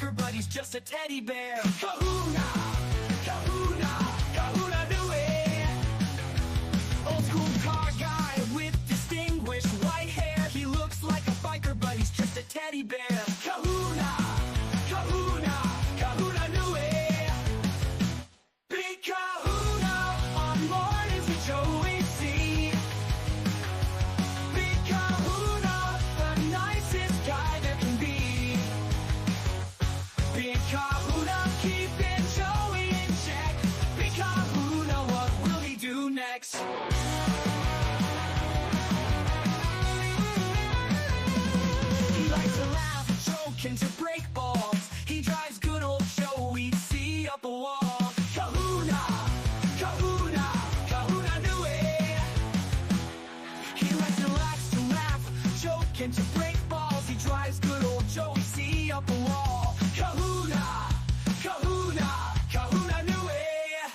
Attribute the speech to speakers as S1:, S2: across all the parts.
S1: biker, but he's just a teddy bear. Kahuna, Kahuna, Kahuna knew it. Old school car guy with distinguished white hair. He looks like a biker, but he's just a teddy bear. Kahuna, Kahuna, Kahuna knew it. Big Kahuna on mornings with Joey C. Big Kahuna, the nicest guy there can be. Big Kahuna, keeping Joey in check. Big Kahuna, what will he do next? He likes to laugh, joke, and to break balls. He drives good old Joey C up a wall. Kahuna, Kahuna, Kahuna knew it. He likes to laugh, joke, and to break balls. He drives good old Joey C up a wall. Kahuna, Kahuna, Kahuna knew it.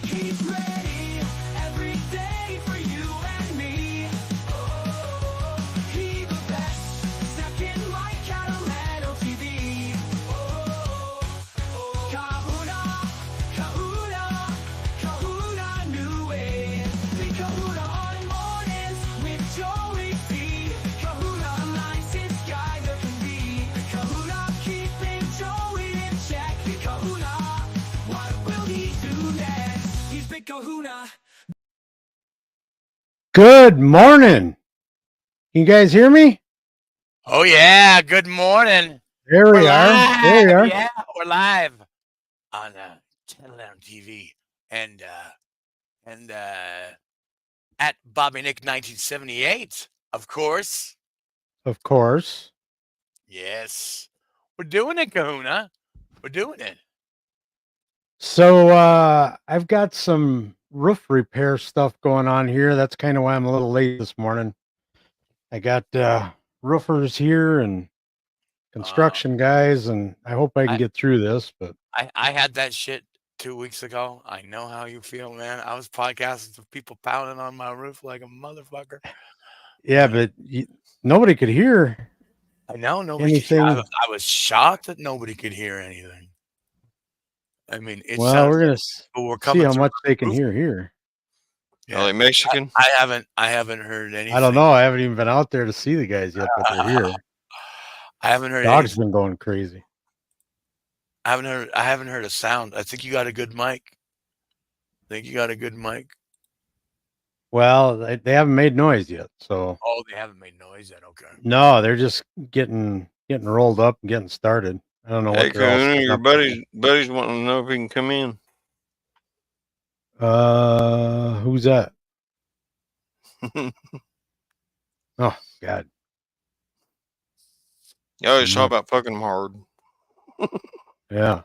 S1: He's ready every day for you and me. Oh, he the best, second like Cadillac TV. Oh, Kahuna, Kahuna, Kahuna knew it. Big Kahuna on mornings with Joey C. Kahuna, nicest guy there can be. Kahuna, keeping Joey in check. Big Kahuna, what will he do next? He's Big Kahuna.
S2: Good morning. Can you guys hear me?
S3: Oh yeah, good morning.
S2: There we
S3: We're
S2: are.
S3: live.
S2: There we are.
S3: Yeah, we're live on Channel TV and at Bobby Nick 1978, of course.
S2: Of course.
S3: Yes, we're doing it, Kahuna. We're doing it.
S2: So I've got some roof repair stuff going on here. That's kind of why I'm a little late this morning. I got roofers here and construction guys, and I hope I can get through this. But
S3: I had that shit 2 weeks ago. I know how you feel, man. I was podcasting to people pounding on my roof like a motherfucker.
S2: yeah, but nobody could hear.
S3: I know nobody could
S2: anything.
S3: I was shocked that nobody could hear anything. I mean, it
S2: Well,
S3: sounds
S2: we're gonna
S3: like people were
S2: see
S3: coming
S2: how
S3: through
S2: much
S3: the
S2: they can
S3: roof.
S2: hear here.
S3: Yeah.
S4: Are they Mexican?
S3: I haven't heard anything.
S2: I don't know. I haven't even been out there to see the guys yet, but they're here.
S3: I haven't heard
S2: Dog's
S3: anything.
S2: been going crazy.
S3: I haven't heard a sound. I think you got a good mic.
S2: Well, they haven't made noise yet, so.
S3: Oh, they haven't made noise yet. Okay.
S2: No, they're just getting rolled up and getting started. I don't know
S4: Hey,
S2: what they're all
S4: Kahuna,
S2: set
S4: your
S2: up
S4: buddy's wanting to know if he can come in.
S2: for. Who's that? Oh God.
S4: You always talk about fucking him hard.
S2: Yeah.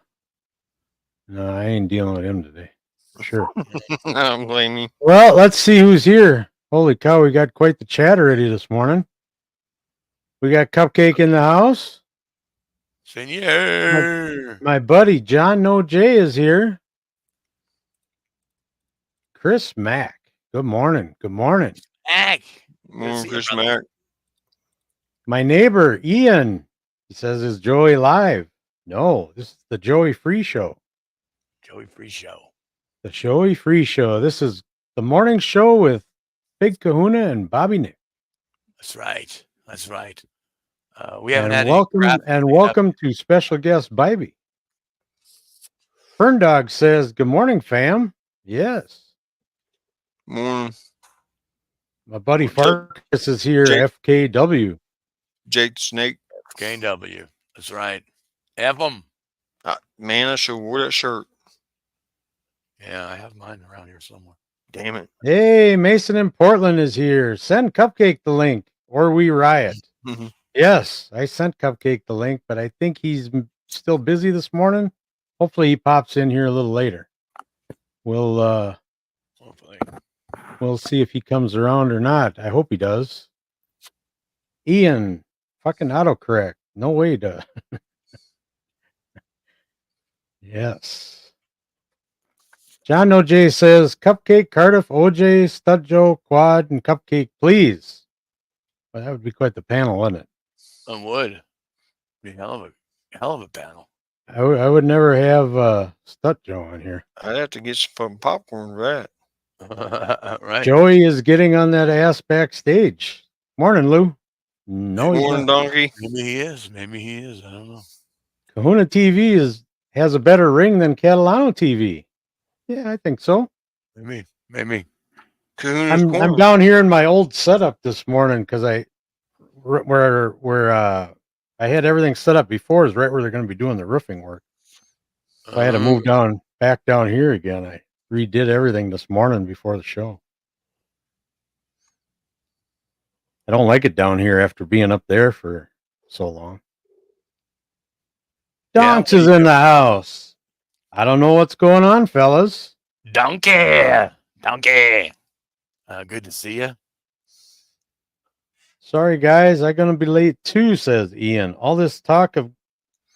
S2: No, I ain't dealing with him today. For sure.
S4: I don't blame you.
S2: Well, let's see who's here. Holy cow, we got quite the chat already this morning. We got Cupcake in the house.
S3: Senor.
S2: My buddy John No J is here. Chris Mack. Good morning. Good morning.
S3: Mac.
S4: Chris Mack.
S2: My neighbor Ian. He says, "Is Joey live?" No, this is the Joey Free Show.
S3: Joey Free Show.
S2: The Joey Free Show. This is the morning show with Big Kahuna and Bobby Nick.
S3: That's right. That's right. We haven't had
S2: welcome to special guest Bybee. Fern Dog says, "Good morning, fam." Yes.
S4: Morning.
S2: My buddy Farkas is here. FKW.
S4: Jake the Snake.
S3: FKW. That's right. F them.
S4: Man, I should have wore that shirt.
S3: Yeah, I have mine around here somewhere.
S4: Damn it.
S2: Hey, Mason in Portland is here. Send Cupcake the link or we riot. Yes, I sent Cupcake the link, but I think he's still busy this morning. Hopefully he pops in here a little later. We'll see if he comes around or not. I hope he does. Ian, fucking autocorrect. No way to. Yes. John No J says, Cupcake, Cardiff, OJ, Stud Joe, Quad, and Cupcake, please. Well, that would be quite the panel, wouldn't it?
S3: It would. Be hell of a Hell of a panel.
S2: I would never have Stut Joe on here.
S4: I'd have to get some fucking popcorn for that.
S3: Right.
S2: Joey is getting on that ass backstage. Morning, Lou. No, he's
S4: Morning,
S2: not.
S4: donkey.
S3: Maybe he is. Maybe he is. I don't know.
S2: Kahuna TV has a better ring than Catalano TV. Yeah, I think so.
S3: Maybe. Maybe.
S4: Kahuna's
S2: I'm
S4: corner.
S2: down here in my old setup this morning because where I had everything set up before is right where they're going to be doing the roofing work. So I had to move back down here again. I redid everything this morning before the show. I don't like it down here after being up there for so long.
S3: Yeah,
S2: Donks is in the house. I don't know what's going on, fellas.
S3: Donkey. Donkey. Good to see you.
S2: Sorry, guys. I'm going to be late too, says Ian. All this talk of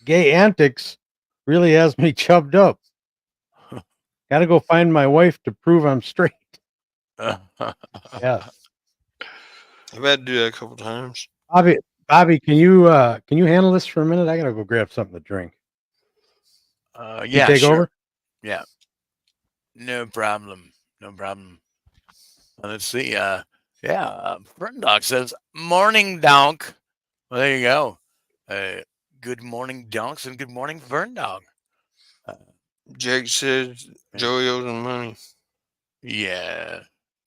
S2: gay antics really has me chubbed up. Got to go find my wife to prove I'm straight. Yeah.
S4: I've had to do that a couple times.
S2: Bobby, can you handle this for a minute? I got to go grab something to drink. You
S3: Yeah,
S2: take
S3: sure.
S2: over?
S3: Yeah. No problem. No problem. Let's see. Friend Dog says, morning, Donk. Well, there you go. Good morning, Donks, and good morning, Fern Dog.
S4: Jake says Joey owes him money.
S3: Yeah.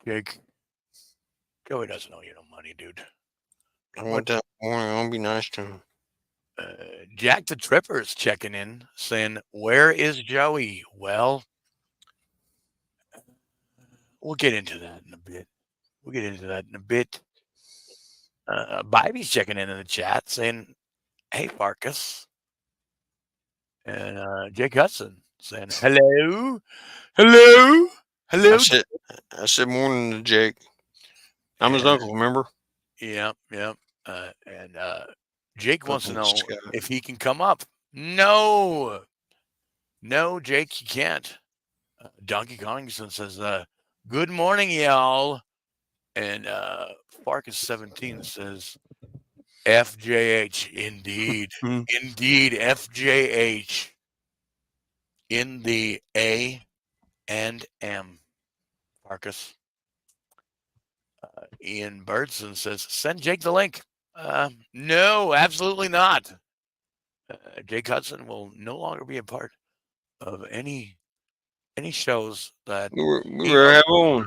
S3: Jake. Joey doesn't owe you no money, dude.
S4: I went that morning. I'll be nice to him.
S3: Jack the Tripper's checking in, saying, where is Joey? Well, we'll get into that in a bit. Bobby's checking in the chat, saying, hey, Farkas. And Jake Hudson saying, hello. Hello. Hello.
S4: I said morning to Jake. I'm his uncle, remember?
S3: Yeah. And Jake wants to know if he can come up. No, Jake, you can't. Donkey Kongson says, good morning, y'all. And Farkas 17 says, FJH, indeed. Indeed, FJH. In the A and M. Farkas. Ian Birdson says, send Jake the link. No, absolutely not. Jake Hudson will no longer be a part of any shows that
S4: we have on.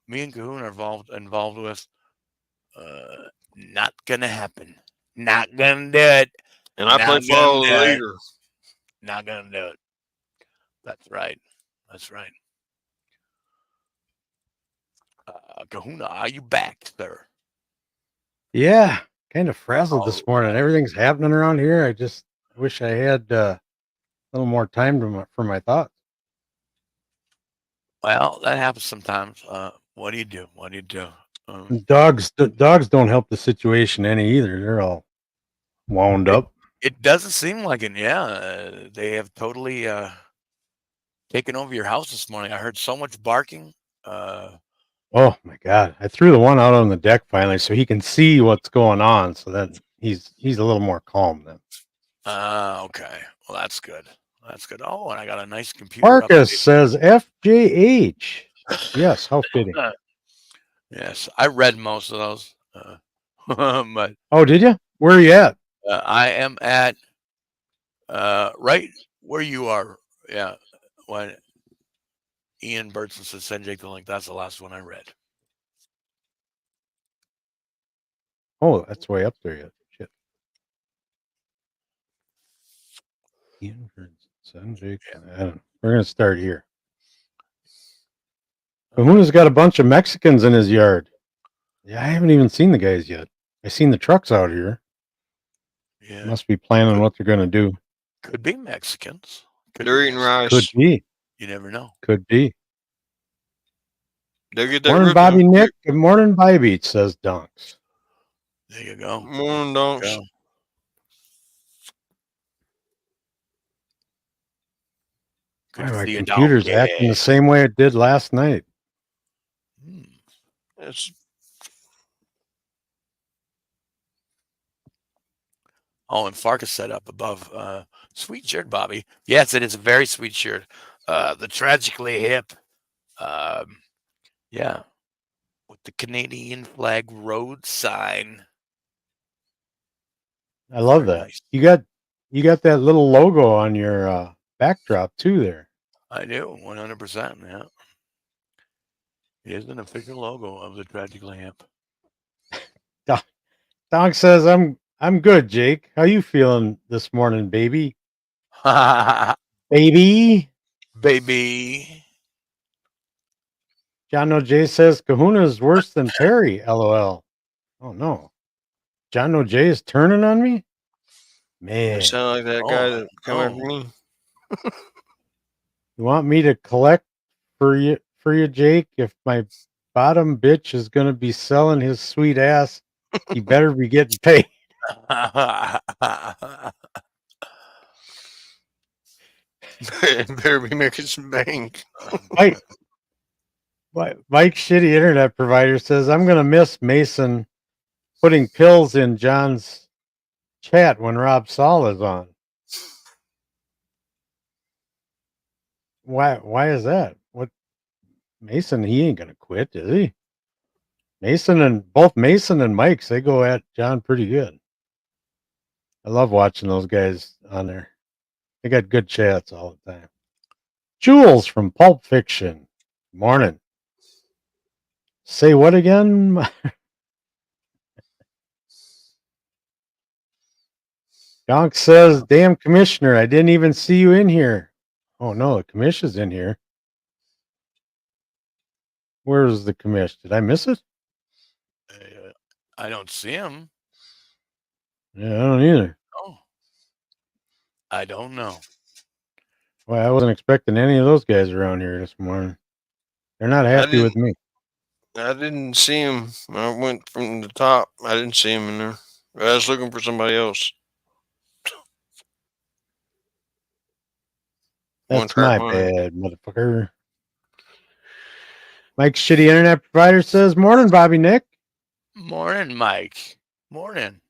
S3: Me and Kahuna are involved with. Not gonna happen. Not gonna do it.
S4: And I play follow the leader.
S3: Not gonna do it. That's right. Kahuna, are you back, sir?
S2: Yeah, kind of frazzled this morning. Everything's happening around here. I just wish I had a little more time for my thoughts.
S3: Well, that happens sometimes. What do you do?
S2: Dogs don't help the situation any either. They're all wound up.
S3: It doesn't seem like it. Yeah, they have totally taken over your house this morning. I heard so much barking.
S2: Oh my God! I threw the one out on the deck finally, so he can see what's going on. So that he's a little more calm then.
S3: Okay. Well, that's good. Oh, and I got a nice computer.
S2: Marcus says FJH. Yes, how fitting.
S3: Yes, I read most of those. But
S2: oh, did you? Where are you at?
S3: I am at right where you are. Yeah. When Ian Birdson said send Jake the link, that's the last one I read.
S2: Oh, that's way up there yet. Shit. Ian Birdson, send Jake. We're gonna start here. Kahuna's got a bunch of Mexicans in his yard. Yeah, I haven't even seen the guys yet. I seen the trucks out here. Yeah, must be planning what they're gonna do.
S3: Could be Mexicans.
S4: They're eating rice.
S2: Could be.
S3: You never know.
S2: Could be.
S4: They'll get that.
S2: Morning, Bobby Nick. Good morning, Bobby. Says Donks.
S3: There you go.
S4: Morning, Donks.
S2: My computer's acting the same way it did last night.
S3: Oh, and Farkas set up above. Sweet shirt, Bobby. Yes, it is a very sweet shirt. The Tragically Hip. Yeah, with the Canadian flag road sign.
S2: I love
S3: Very
S2: that.
S3: nice.
S2: You got that little logo on your backdrop too there.
S3: I do, 100%. Yeah, it is an official logo of the Tragically Hip.
S2: Doc says I'm good, Jake. How you feeling this morning, baby? Baby.
S3: Baby.
S2: John O.J. says Kahuna is worse than Perry. LOL. Oh no. John O.J. is turning on me?
S4: You
S2: Man.
S4: sound like that guy
S3: Oh,
S4: that come after
S3: no.
S4: me.
S2: You want me to collect for you, Jake? If my bottom bitch is gonna be selling his sweet ass, he better be getting paid.
S4: Better be making some bank.
S2: Mike Shitty Internet Provider says I'm gonna miss Mason putting pills in John's chat when Rob Saul is on. Why is that? What Mason, he ain't gonna quit, is he? Both Mason and Mike's, they go at John pretty good. I love watching those guys on there. They got good chats all the time. Jules from Pulp Fiction. Morning. Say what again? Donk says, damn commissioner, I didn't even see you in here. Oh no, the commission's in here. Where's the commish? Did I miss it?
S3: I don't see him.
S2: Yeah, I don't either.
S3: Oh, I don't know.
S2: Well, I wasn't expecting any of those guys around here this morning. They're not happy with me.
S4: I didn't see him. I went from the top. I didn't see him in there. I was looking for somebody else.
S2: That's my bad, motherfucker. Mike's Shitty Internet Provider says, morning, Bobby Nick.
S3: Morning, Mike. Morning.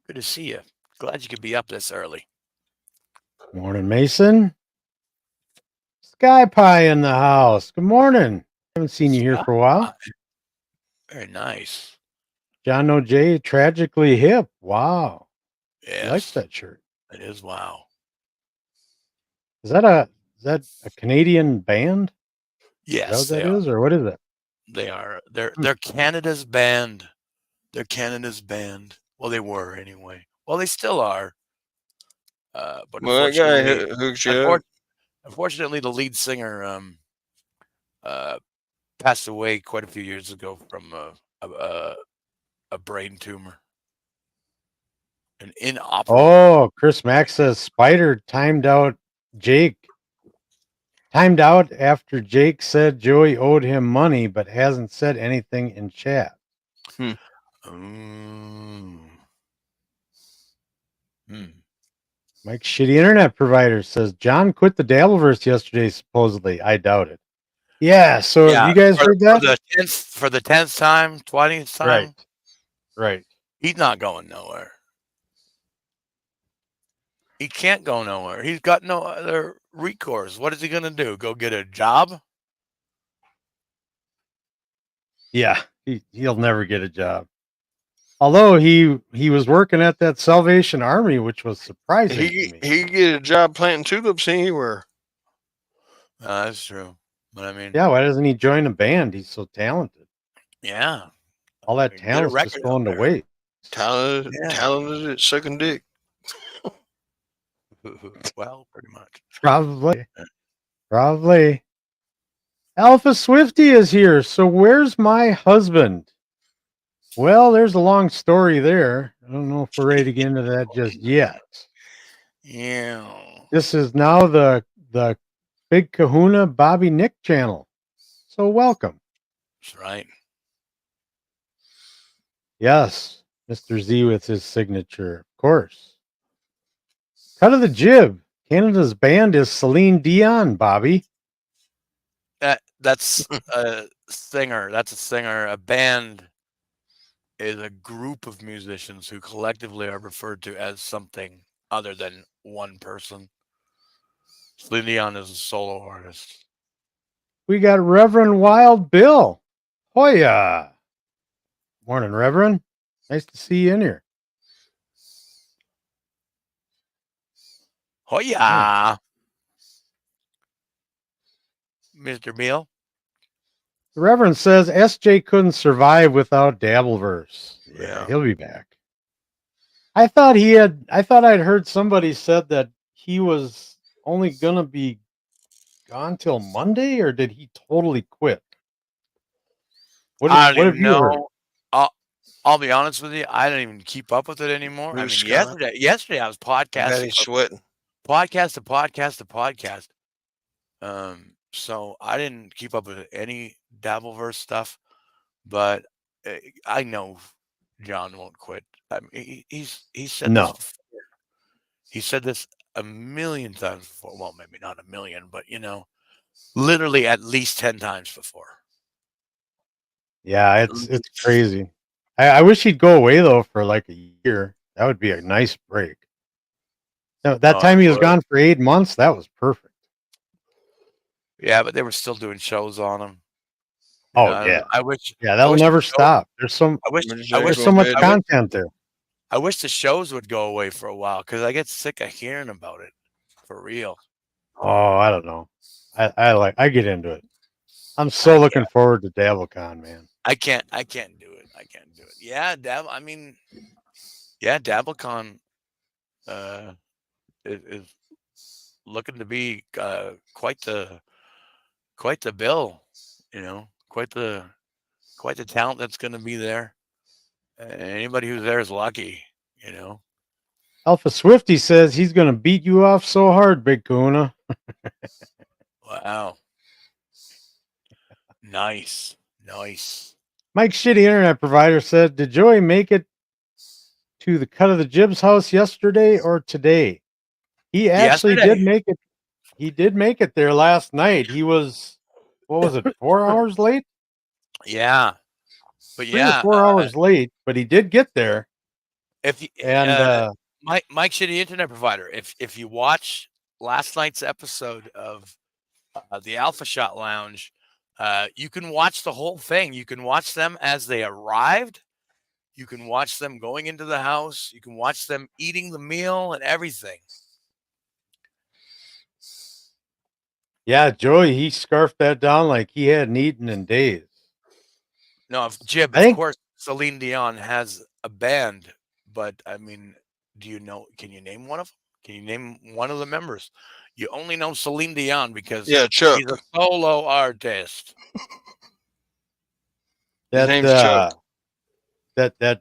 S3: Good to see you. Glad you could be up this early.
S2: Morning, Mason. Sky Pie in the house. Good morning. Haven't seen you here for a while.
S3: Very nice.
S2: John O.J. Tragically Hip. Wow.
S3: Yes.
S2: I like that shirt.
S3: It is wow.
S2: Is that a Canadian band?
S3: Yes,
S2: Is that what that is, or what is it?
S3: They are. They're Canada's band. They're Canada's band. Well, they were anyway. Well, they still are. But
S4: Well, that guy hooks you up.
S3: Unfortunately, the lead singer passed away quite a few years ago from a brain tumor. An inoperable.
S2: Oh, Chris Mack says Spider timed out Jake. Timed out after Jake said Joey owed him money, but hasn't said anything in chat. Mike's Shitty Internet Provider says John quit the Dabbleverse yesterday, supposedly. I doubt it. Yeah, so have you guys heard that?
S3: For the 10th time, 20th time?
S2: Right.
S3: He's not going nowhere. He can't go nowhere. He's got no other recourse. What is he going to do? Go get a job?
S2: Yeah, he'll never get a job. Although he was working at that Salvation Army, which was surprising to me.
S4: He get a job planting tulips anywhere.
S3: That's true. But I mean,
S2: yeah, why doesn't he join a band? He's so talented.
S3: Yeah.
S2: All that talent's just going to waste.
S4: Talented at sucking dick.
S3: Well, pretty much.
S2: Probably. Alpha Swifty is here. So where's my husband? Well, there's a long story there. I don't know if we're ready to get into that just yet.
S3: Yeah.
S2: This is now the Big Kahuna Bobby Nick channel. So welcome.
S3: That's right.
S2: Yes, Mr. Z with his signature, of course. Cut of the jib. Canada's band is Celine Dion, Bobby.
S3: That's a singer. That's a singer. A band is a group of musicians who collectively are referred to as something other than one person. Celine Dion is a solo artist.
S2: We got Reverend Wild Bill. Hoya. Morning, Reverend. Nice to see you in here.
S3: Oh yeah, Mr. Beal.
S2: The Reverend says SJ couldn't survive without Dabbleverse.
S3: Yeah.
S2: He'll be back. I thought I'd heard somebody said that he was only gonna be gone till Monday, or did he totally quit?
S3: I don't
S2: what have
S3: even
S2: you heard?
S3: know. I'll be honest with you. I don't even keep up with it anymore.
S4: Blue
S3: I mean,
S4: sky.
S3: yesterday I was
S4: I bet
S3: podcasting,
S4: he's sweating.
S3: podcast to podcast to podcast. So I didn't keep up with any Dabbleverse stuff, but I know John won't quit. I mean, he said
S2: No.
S3: this before. He said this a million times before. Well, maybe not a million, but literally at least 10 times before.
S2: Yeah,
S3: At
S2: it's
S3: least.
S2: crazy. I wish he'd go away though for like a year. That would be a nice break. That
S3: Oh,
S2: time
S3: it
S2: he was
S3: would.
S2: gone for 8 months, that was perfect.
S3: Yeah, but they were still doing shows on him.
S2: Oh yeah.
S3: I wish.
S2: Yeah,
S3: I
S2: that'll
S3: wish
S2: never
S3: the show-
S2: stop. There's so
S3: I wish.
S4: I
S3: I wish
S2: there's so much
S4: I wish-
S2: content there.
S3: I wish the shows would go away for a while because I get sick of hearing about it. For real.
S2: Oh, I don't know. I get into it. I'm so looking forward to DabbleCon, man.
S3: I can't do it. I can't do it. Yeah, DabbleCon is looking to be quite the bill, quite the talent that's going to be there. Anybody who's there is lucky,
S2: Alpha Swifty says he's gonna beat you off so hard, Big Kahuna.
S3: Wow. Nice.
S2: Mike Shitty Internet Provider said, did Joey make it to the Cut of the Jibs house yesterday or today? He actually did make it. He did make it there last night. He was, what was it, 4 hours late?
S3: Yeah. But
S2: 3 or 4 hours late, but he did get there.
S3: If you,
S2: And
S3: Mike Shitty Internet Provider, if you watch last night's episode of the Alpha Shot Lounge, you can watch the whole thing. You can watch them as they arrived. You can watch them going into the house. You can watch them eating the meal and everything.
S2: yeah, Joey, he scarfed that down like he hadn't eaten in days.
S3: No, Jib, of course, Celine Dion has a band, but I mean, can you name one of them? Can you name one of the members? You only know Celine Dion because
S4: Chuck.
S3: he's a solo artist.
S4: His name's Chuck.
S2: That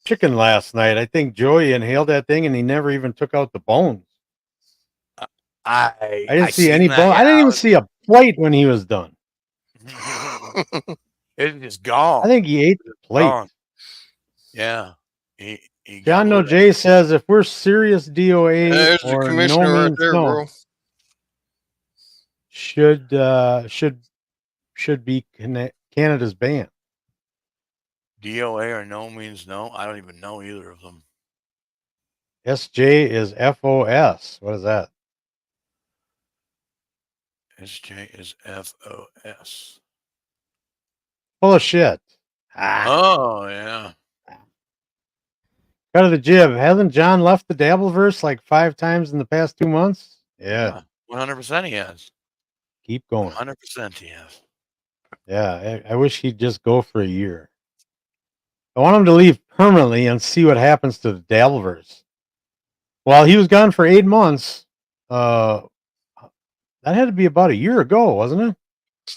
S2: chicken last night, I think Joey inhaled that thing and he never even took out the bones. I didn't see any bone. I didn't even see a plate when he was done.
S3: It's just gone.
S2: I think he ate the plate.
S3: Gone. Yeah. He
S2: John No J says if we're serious DOA
S4: There's the
S2: or
S4: commissioner
S2: no
S4: right
S2: means
S4: there,
S2: no,
S4: bro.
S2: should be Canada's ban.
S3: DOA or no means no. I don't even know either of them.
S2: SJ is FOS. What is that?
S3: SJ is FOS.
S2: Full of shit.
S3: Oh, yeah.
S2: Cut of the jib. Hasn't John left the Dabbleverse like 5 times in the past 2 months? Yeah.
S3: 100% he has.
S2: Keep going.
S3: 100% he has.
S2: Yeah, I wish he'd just go for a year. I want him to leave permanently and see what happens to the Dabbleverse. Well, he was gone for 8 months. That had to be about a year ago, wasn't it?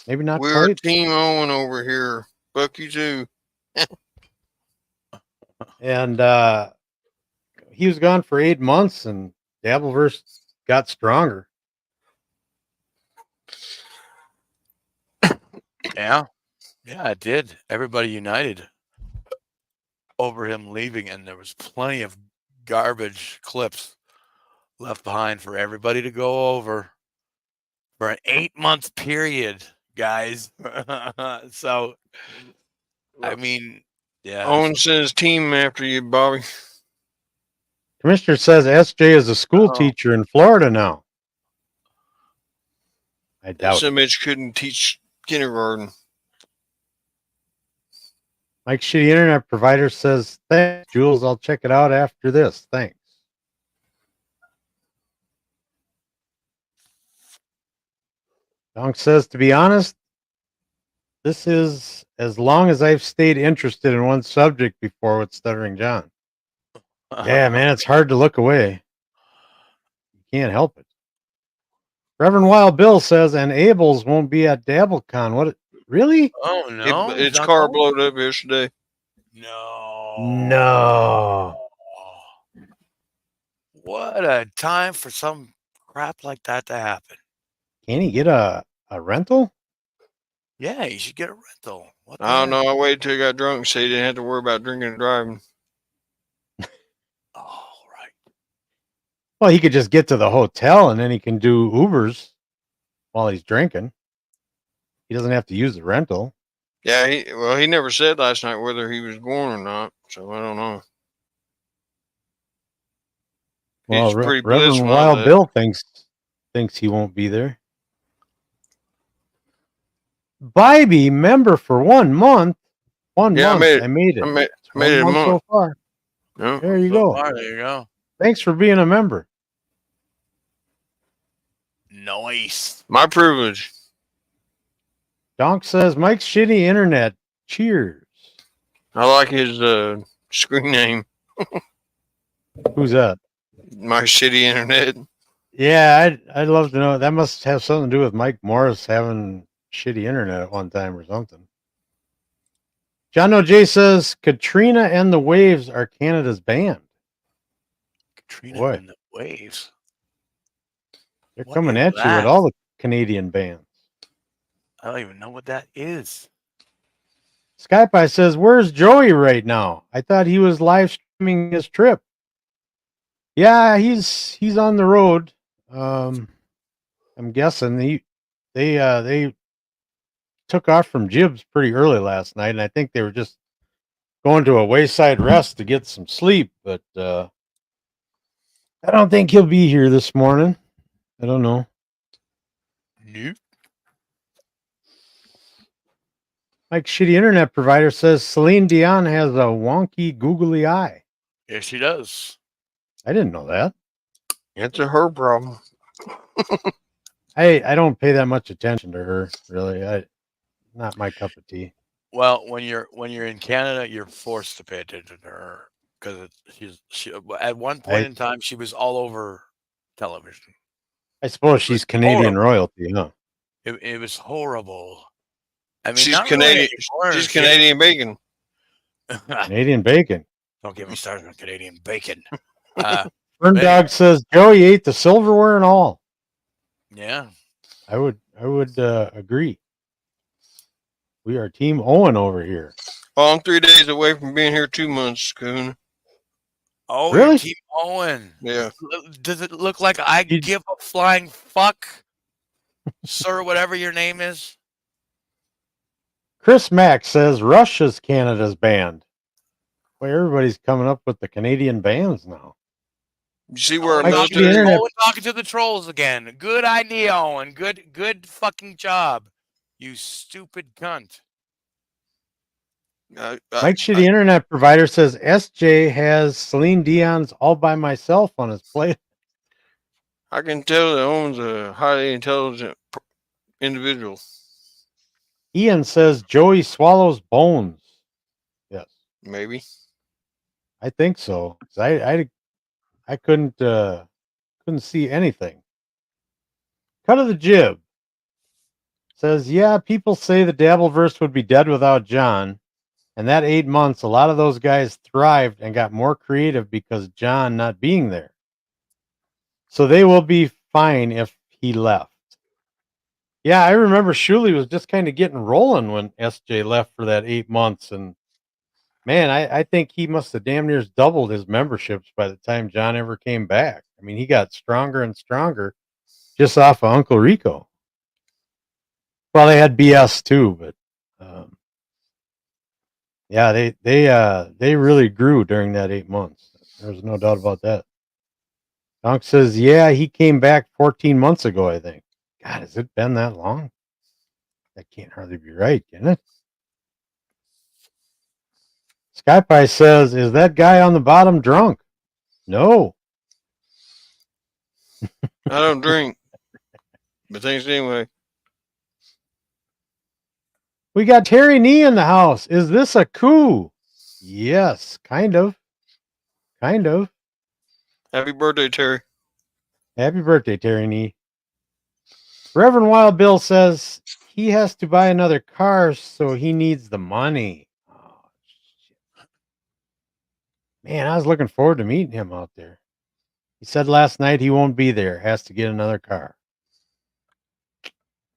S2: Maybe not
S4: We're
S2: quite.
S4: Team Owen over here. Fuck you too.
S2: And he was gone for 8 months, and Dabbleverse got stronger.
S3: Yeah. Yeah, it did. Everybody united over him leaving, and there was plenty of garbage clips left behind for everybody to go over for an 8-month period, guys. So I mean, yeah.
S4: Owen sent his team after you, Bobby.
S2: Commissioner says SJ is a school
S3: Oh.
S2: teacher in Florida now. I doubt
S4: Some
S2: it.
S4: bitch couldn't teach kindergarten.
S2: Mike Shitty Internet Provider says, thanks, Jules. I'll check it out after this. Thanks. Donk says, to be honest, this is as long as I've stayed interested in one subject before with Stuttering John. Yeah, man, it's hard to look away. You can't help it. Reverend Wild Bill says, and Abel's won't be at DabbleCon. What? Really?
S3: Oh no, he's
S4: Its
S3: not
S4: car
S3: going?
S4: blowed up yesterday.
S3: No.
S2: No.
S3: What a time for some crap like that to happen.
S2: Can he get a rental?
S3: Yeah, you should get a rental. What the
S4: I don't
S3: heck?
S4: know. I waited till he got drunk so he didn't have to worry about drinking and driving.
S3: Oh, right.
S2: Well, he could just get to the hotel and then he can do Ubers while he's drinking. He doesn't have to use the rental.
S4: Yeah, he never said last night whether he was going or not, so I don't know.
S2: Well,
S4: He's pretty
S2: Reverend
S4: blissful
S2: Wild
S4: of that.
S2: Bill thinks he won't be there. Bybee member for 1 month. 1
S4: Yeah, I
S2: month.
S4: made it.
S2: I made it.
S4: I made
S2: It's
S4: it a
S2: 1 month so
S4: month.
S2: far.
S4: Yeah.
S2: There you
S3: So
S2: go.
S3: far, there you go.
S2: Thanks for being a member.
S3: Nice.
S4: My privilege.
S2: Donk says, Mike's shitty internet. Cheers.
S4: I like his screen name.
S2: Who's that?
S4: My shitty internet.
S2: Yeah, I'd love to know. That must have something to do with Mike Morris having shitty internet at one time or something. John O.J. says, Katrina and the Waves are Canada's band.
S3: Katrina
S2: Boy.
S3: and the Waves.
S2: They're
S3: What
S2: coming
S3: is
S2: at you
S3: that?
S2: with all the Canadian bands.
S3: I don't even know what that is.
S2: Skypie says, where's Joey right now? I thought he was live streaming his trip. Yeah, he's on the road. I'm guessing they took off from Jibs pretty early last night, and I think they were just going to a wayside rest to get some sleep, but I don't think he'll be here this morning. I don't know.
S3: Nope.
S2: Mike Shitty Internet Provider says Celine Dion has a wonky, googly eye.
S3: Yes, she does.
S2: I didn't know that.
S4: It's a her problem.
S2: I don't pay that much attention to her, really. Not my cup of tea.
S3: Well, when you're in Canada, you're forced to pay attention to her because she at one point in time she was all over television.
S2: I suppose she's Canadian royalty, huh?
S3: It was horrible. I mean,
S4: She's
S3: not
S4: Canadian.
S3: Really
S4: She's Canadian bacon.
S2: Canadian bacon.
S3: Don't get me started on Canadian bacon.
S2: Fern Dog says Joey ate the silverware and all.
S3: Yeah.
S2: I would agree. We are Team Owen over here.
S4: Well, I'm 3 days away from being here 2 months, Kahuna.
S3: Oh,
S2: Really?
S3: you're Team Owen.
S4: Yeah.
S3: Does it look like I give a flying fuck, sir? Whatever your name is.
S2: Chris Mack says Russia's Canada's band. Boy, everybody's coming up with the Canadian bands now.
S4: You see where
S3: Owen
S4: our
S3: talking,
S4: military...
S3: Owen talking to the trolls again. Good idea, Owen. Good fucking job. You stupid cunt.
S2: Mike Shitty Internet Provider says SJ has Celine Dion's All By Myself on his plate.
S4: I can tell that Owen's a highly intelligent individual.
S2: Ian says Joey swallows bones. Yes.
S4: Maybe.
S2: I think so. I couldn't see anything. Cut of the Jib says, yeah, people say the Dabbleverse would be dead without John. And that 8 months, a lot of those guys thrived and got more creative because John not being there. So they will be fine if he left. Yeah, I remember Shuley was just kind of getting rolling when SJ left for that 8 months. And man, I think he must have damn near doubled his memberships by the time John ever came back. I mean, he got stronger and stronger just off of Uncle Rico. Well, they had BS too, but Yeah, they really grew during that 8 months. There's no doubt about that. Donk says, yeah, he came back 14 months ago, I think. God, has it been that long? That can't hardly be right, can it? Sky Pie says, is that guy on the bottom drunk? No.
S4: I don't drink. But thanks anyway.
S2: We got Terry Nee in the house. Is this a coup? Yes, kind of. Kind of.
S4: Happy birthday, Terry.
S2: Happy birthday, Terry Nee. Reverend Wild Bill says he has to buy another car, so he needs the money. Oh, shit. Man, I was looking forward to meeting him out there. He said last night he won't be there. Has to get another car.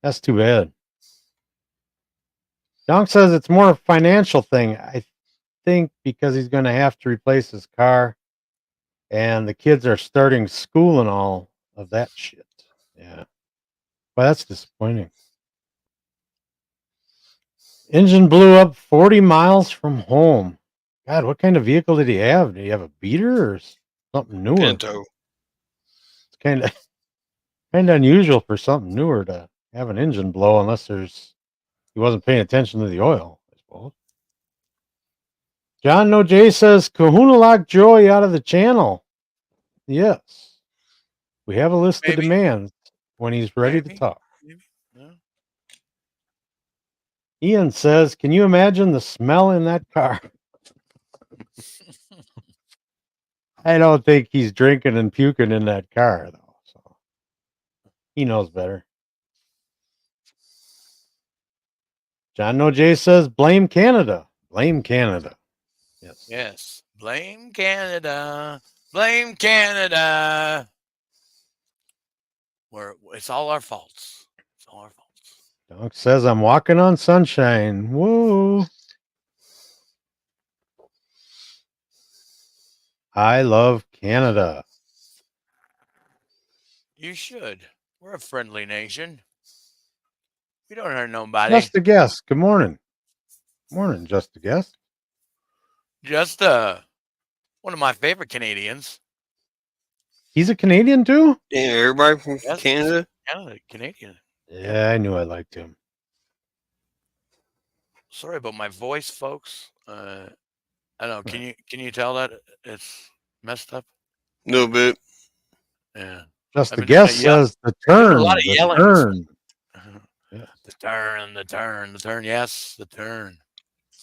S2: That's too bad. Donk says it's more a financial thing. I think because he's going to have to replace his car, and the kids are starting school and all of that shit. Yeah. Well, that's disappointing. Engine blew up 40 miles from home. God, what kind of vehicle did he have? Did he have a beater or something newer?
S4: Pinto.
S2: It's kind of unusual for something newer to have an engine blow unless he wasn't paying attention to the oil, I suppose. John No J says Kahuna locked Joey out of the channel. Yes. We have a list of
S3: Maybe.
S2: demands when he's ready to
S3: Maybe.
S2: talk.
S3: Maybe. No.
S2: Ian says, can you imagine the smell in that car? I don't think he's drinking and puking in that car, though. So he knows better. John No J says, blame Canada. Blame Canada. Yes.
S3: Yes. Blame Canada. Blame Canada. It's all our faults. It's all our faults.
S2: Donk says, I'm walking on sunshine. Whoa. I love Canada.
S3: You should. We're a friendly nation. We don't hurt nobody.
S2: Just a guest. Good morning. Morning, just a guest.
S3: Just one of my favorite Canadians.
S2: He's a Canadian too?
S4: Yeah, everybody from
S3: Yes.
S4: Canada.
S3: Canadian.
S2: Yeah, I knew I liked him.
S3: Sorry about my voice, folks. I don't know. Can you tell that it's messed up?
S4: A little bit.
S3: Yeah.
S2: Just
S3: I've
S2: a
S3: been doing
S2: guest
S3: a yell-
S2: says the
S3: doing a
S2: turn.
S3: lot of
S2: The
S3: yelling.
S2: turn. Yeah.
S3: The turn. Yes, the turn.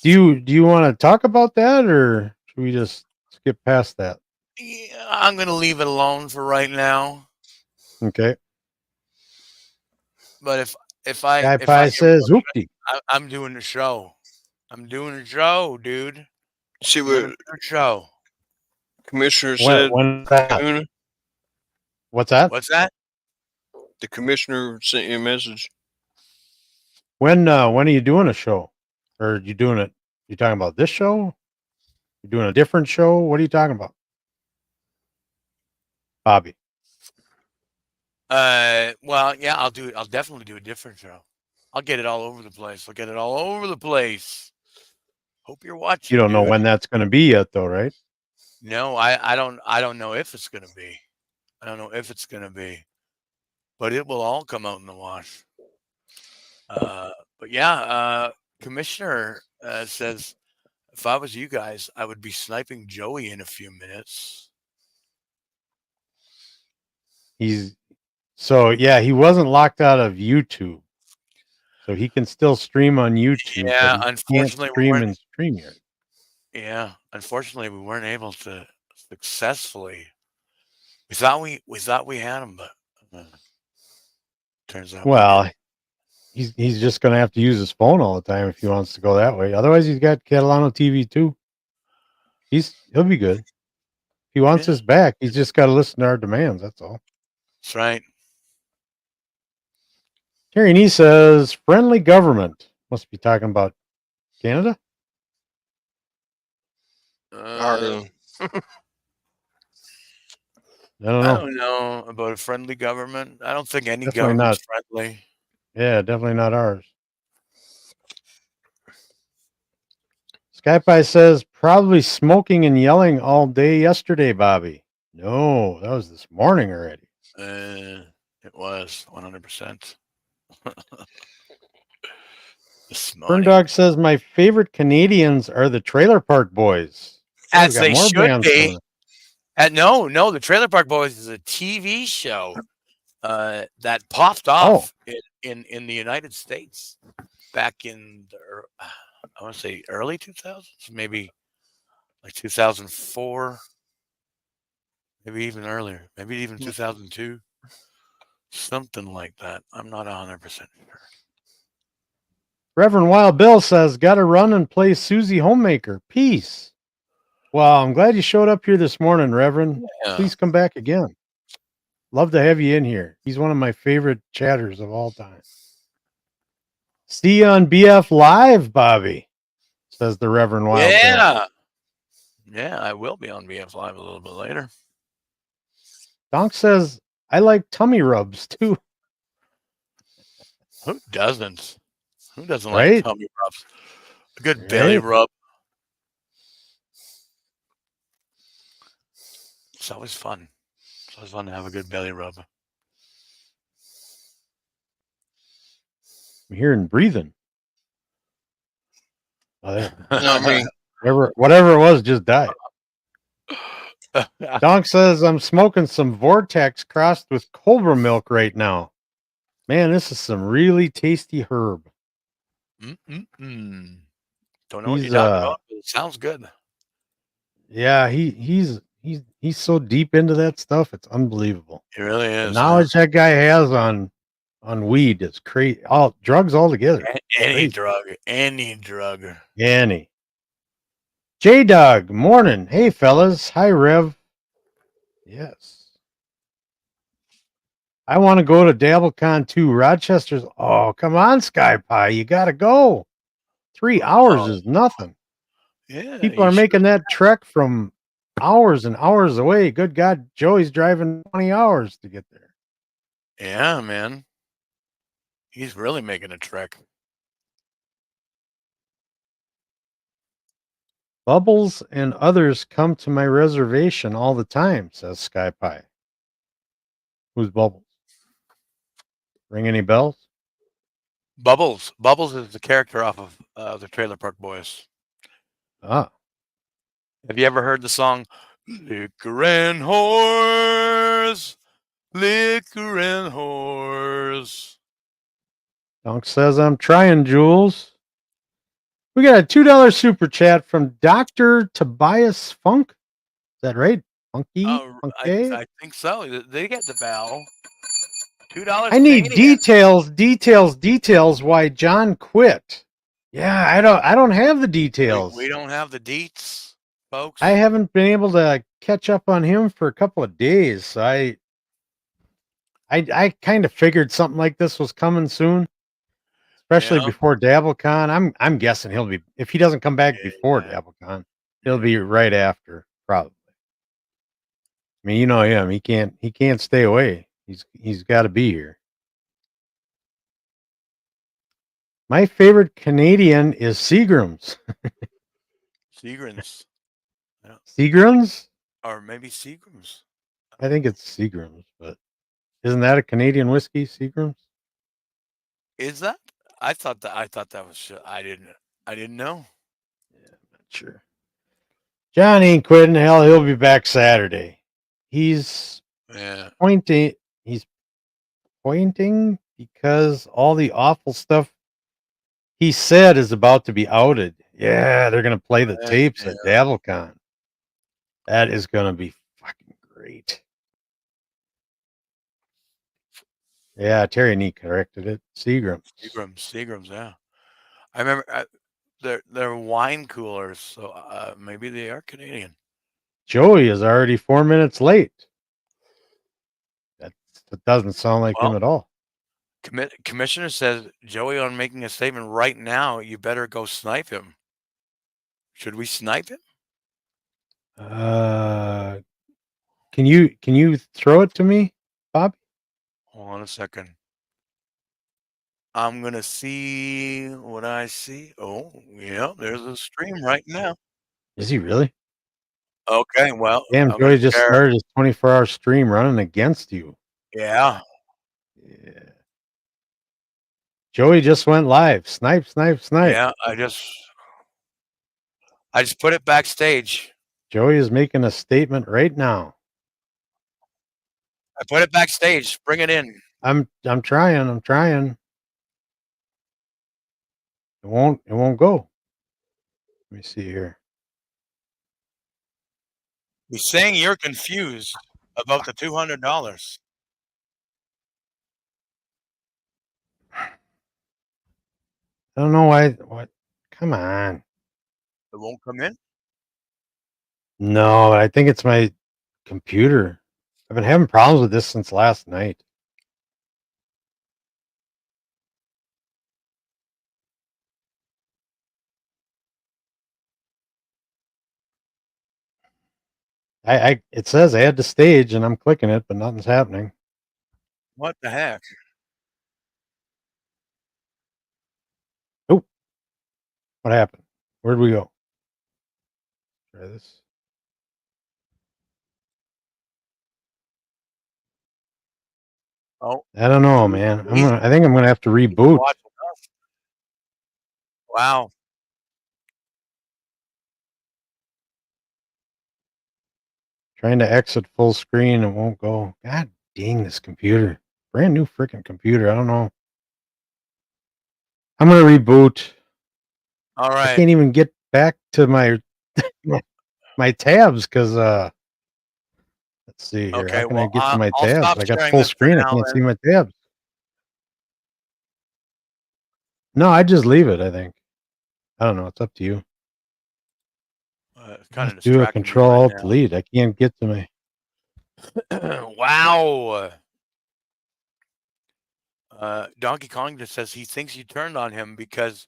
S2: Do you want to talk about that, or should we just skip past that?
S3: Yeah, I'm gonna leave it alone for right now.
S2: Okay.
S3: But if
S2: Guy
S3: I
S2: Pie says hoopty.
S3: I'm doing the show. I'm doing the show, dude.
S4: See
S3: Doing
S4: what
S3: the show.
S4: Commissioner said.
S2: When's that?
S4: Kahuna?
S2: What's that?
S3: What's that?
S4: The commissioner sent you a message.
S2: When are you doing a show? Or are you doing it? You talking about this show? You doing a different show? What are you talking about? Bobby.
S3: Well, yeah, I'll definitely do a different show. I'll get it all over the place. Hope you're watching.
S2: You don't know
S3: dude.
S2: when that's going to be yet, though, right?
S3: No, I don't know if it's gonna be. I don't know if it's gonna be, but it will all come out in the wash. But yeah, Commissioner says if I was you guys, I would be sniping Joey in a few minutes.
S2: He wasn't locked out of YouTube, so he can still stream on YouTube.
S3: Yeah,
S2: but he
S3: unfortunately,
S2: can't stream in StreamYard.
S3: Yeah, unfortunately, we weren't able to successfully. We thought we had him, but turns out.
S2: Well, he's just going to have to use his phone all the time if he wants to go that way. Otherwise, he's got Catalano TV too. He'll be good. If he wants us back, he's just got to listen to our demands. That's all.
S3: That's right.
S2: Terry Nee says friendly government. Must be talking about Canada.
S4: Ireland.
S2: I don't
S3: I
S2: know.
S3: don't know about a friendly government. I don't think any
S2: Definitely
S3: government's friendly.
S2: Yeah, definitely not ours. Sky Pie says, probably smoking and yelling all day yesterday, Bobby. No, that was this morning already.
S3: It was 100%. This
S2: Burn
S3: morning.
S2: Dog says, my favorite Canadians are the Trailer Park Boys. Oh, we
S3: As
S2: got
S3: they
S2: more
S3: should
S2: bands
S3: be.
S2: coming.
S3: No, the Trailer Park Boys is a TV show that popped off in the United States back in I want to say early 2000s, maybe like 2004, maybe even earlier, maybe even 2002, something like that. I'm not 100% sure.
S2: Reverend Wild Bill says, got to run and play Susie Homemaker. Peace. Well, I'm glad you showed up here this morning, Reverend.
S3: Yeah.
S2: Please come back again. Love to have you in here. He's one of my favorite chatters of all time. See you on BF Live, Bobby, says the Reverend Wild Bill.
S3: Yeah, I will be on BF Live a little bit later.
S2: Donk says, I like tummy rubs too.
S3: Who doesn't? Who doesn't
S2: Right?
S3: like tummy rubs? A good belly rub. It's always fun. It's always fun to have a good belly rub.
S2: I'm hearing breathing.
S4: Not me.
S2: Whatever it was just died. Donk says, I'm smoking some Vortex crossed with Cobra milk right now. Man, this is some really tasty herb.
S3: Don't know what you're talking about, but it sounds good.
S2: Yeah, he's so deep into that stuff. It's unbelievable.
S3: He really is.
S2: The knowledge that guy has on weed is crazy. All drugs altogether.
S3: Any drug. Any.
S2: J-Dog, morning. Hey, fellas. Hi, Rev. Yes. I want to go to DabbleCon too. Rochester's. Oh, come on, Sky Pie. You got to go. 3 hours is nothing.
S3: Yeah.
S2: People are making that trek from hours and hours away. Good God, Joey's driving 20 hours to get there.
S3: Yeah, man. He's really making a trek.
S2: Bubbles and others come to my reservation all the time, says Sky Pie. Who's Bubbles? Ring any bells?
S3: Bubbles. Bubbles is the character off of the Trailer Park Boys.
S2: Ah.
S3: Have you ever heard the song Liquor and Whores? Liquor and Whores.
S2: Donk says, I'm trying, Jules. We got a $2 super chat from Dr. Tobias Funk. Is that right? Funky?
S3: I think so. They get the bell. $2.
S2: I need details why John quit. Yeah, I don't have the details.
S3: We don't have the deets, folks.
S2: I haven't been able to catch up on him for a couple of days. So I kind of figured something like this was coming soon, especially before DabbleCon. I'm guessing he'll be, if he doesn't come back before DabbleCon, he'll be right after, probably. I mean, you know him. He can't stay away. He's got to be here. My favorite Canadian is Seagrams.
S3: Seagrams. Yeah.
S2: Seagrams?
S3: Or maybe Seagrams.
S2: I think it's Seagrams, but isn't that a Canadian whiskey, Seagrams?
S3: Is that? I thought that was. I didn't know.
S2: Yeah, I'm not sure. John ain't quitting. Hell, he'll be back Saturday. He's pointing. He's pointing because all the awful stuff he said is about to be outed. Yeah, they're gonna play the tapes at DabbleCon. That is gonna be fucking great. Yeah, Terry Nee corrected it. Seagrams.
S3: Yeah. I remember they're wine coolers, so maybe they are Canadian.
S2: Joey is already 4 minutes late. That doesn't sound like him at all.
S3: Commissioner says, Joey, on making a statement right now, you better go snipe him. Should we snipe him?
S2: Can you throw it to me, Bob?
S3: Hold on a second. I'm gonna see what I see. Oh, yeah, there's a stream right now.
S2: Is he really?
S3: Okay, well,
S2: Damn,
S3: I'm gonna
S2: Joey just
S3: share.
S2: started his 24-hour stream running against you.
S3: Yeah.
S2: Yeah. Joey just went live. Snipe, snipe, snipe.
S3: Yeah, I just put it backstage.
S2: Joey is making a statement right now.
S3: I put it backstage. Bring it in.
S2: I'm trying. It won't go. Let me see here.
S3: He's saying you're confused about the $200.
S2: I don't know why. What? Come on.
S3: It won't come in.
S2: No, I think it's my computer. I've been having problems with this since last night. It says add to stage and I'm clicking it, but nothing's happening.
S3: What the heck?
S2: Oh, what happened? Where'd we go? Try this.
S3: Oh,
S2: I don't know, man. I think I'm gonna have to reboot.
S3: Wow.
S2: Trying to exit full screen, it won't go. God dang this computer. Brand new freaking computer. I don't know. I'm gonna reboot.
S3: All
S2: I
S3: right.
S2: can't even get back to my my tabs because let's see here.
S3: Okay,
S2: How can I
S3: well,
S2: get to my
S3: I'll
S2: tabs?
S3: stop
S2: I got
S3: sharing
S2: full
S3: this for
S2: screen. I
S3: now
S2: can't
S3: then.
S2: see my tabs. No, I just leave it, I think. I don't know. It's up to you.
S3: It's kind of
S2: Just do a
S3: distracting me
S2: control
S3: right
S2: alt
S3: now.
S2: delete. I can't get to my
S3: Wow. Donkey Kong just says he thinks you turned on him because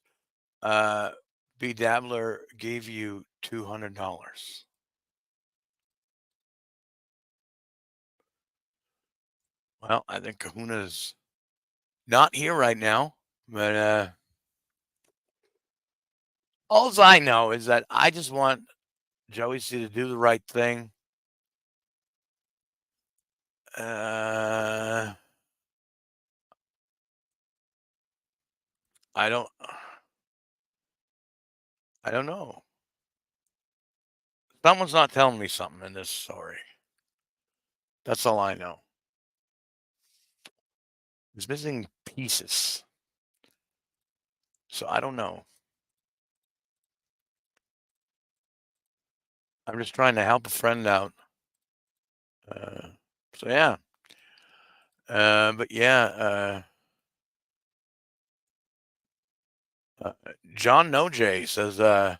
S3: B Dabbler gave you $200. Well, I think Kahuna's not here right now, but all I know is that I just want Joey C to do the right thing. I don't know. Someone's not telling me something in this story. That's all I know. It's missing pieces. So I don't know. I'm just trying to help a friend out. So yeah. But yeah, John NoJ says, I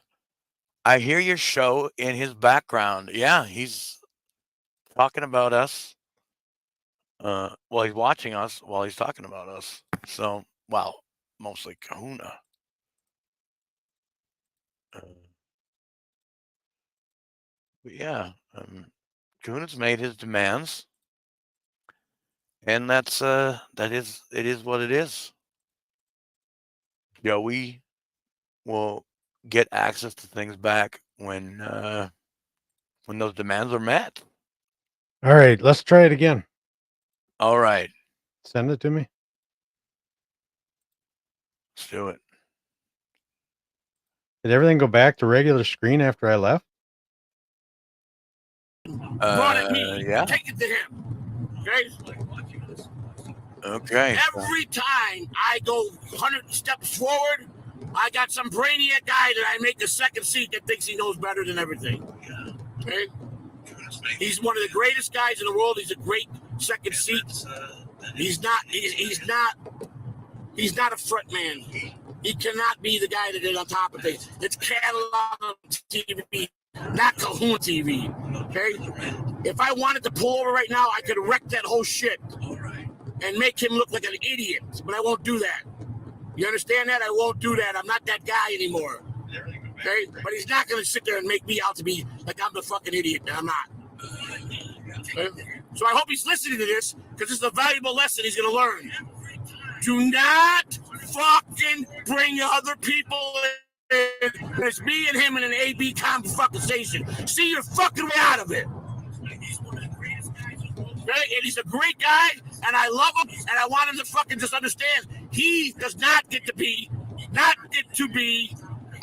S3: hear your show in his background. Yeah, he's talking about us. Well, he's watching us while he's talking about us. So, well, mostly Kahuna. But yeah, Kahuna's made his demands, and it is what it is. Joey will get access to things back when those demands are met.
S2: All right, let's try it again.
S3: All right,
S2: Send it to me.
S3: let's do it.
S2: Did everything go back to regular screen after I left?
S3: Yeah.
S5: Take it to him. Okay?
S3: Okay.
S5: Every time I go 100 steps forward, I got some brainiac guy that I make a second seat that thinks he knows better than everything. Okay? He's one of the greatest guys in the world. He's a great second seat. He's not a front man. He cannot be the guy that is on top of things. It's catalog TV, not Kahuna TV. Okay? If I wanted to pull over right now, I could wreck that whole shit and make him look like an idiot. But I won't do that. You understand that? I won't do that. I'm not that guy anymore. Okay? But he's not going to sit there and make me out to be like I'm the fucking idiot. I'm not. Okay? So I hope he's listening to this because this is a valuable lesson he's going to learn. Do not fucking bring other people in. There's me and him in an AB conversation. See your fucking way out of it. Okay? And he's a great guy, and I love him, and I want him to fucking just understand he does not get to be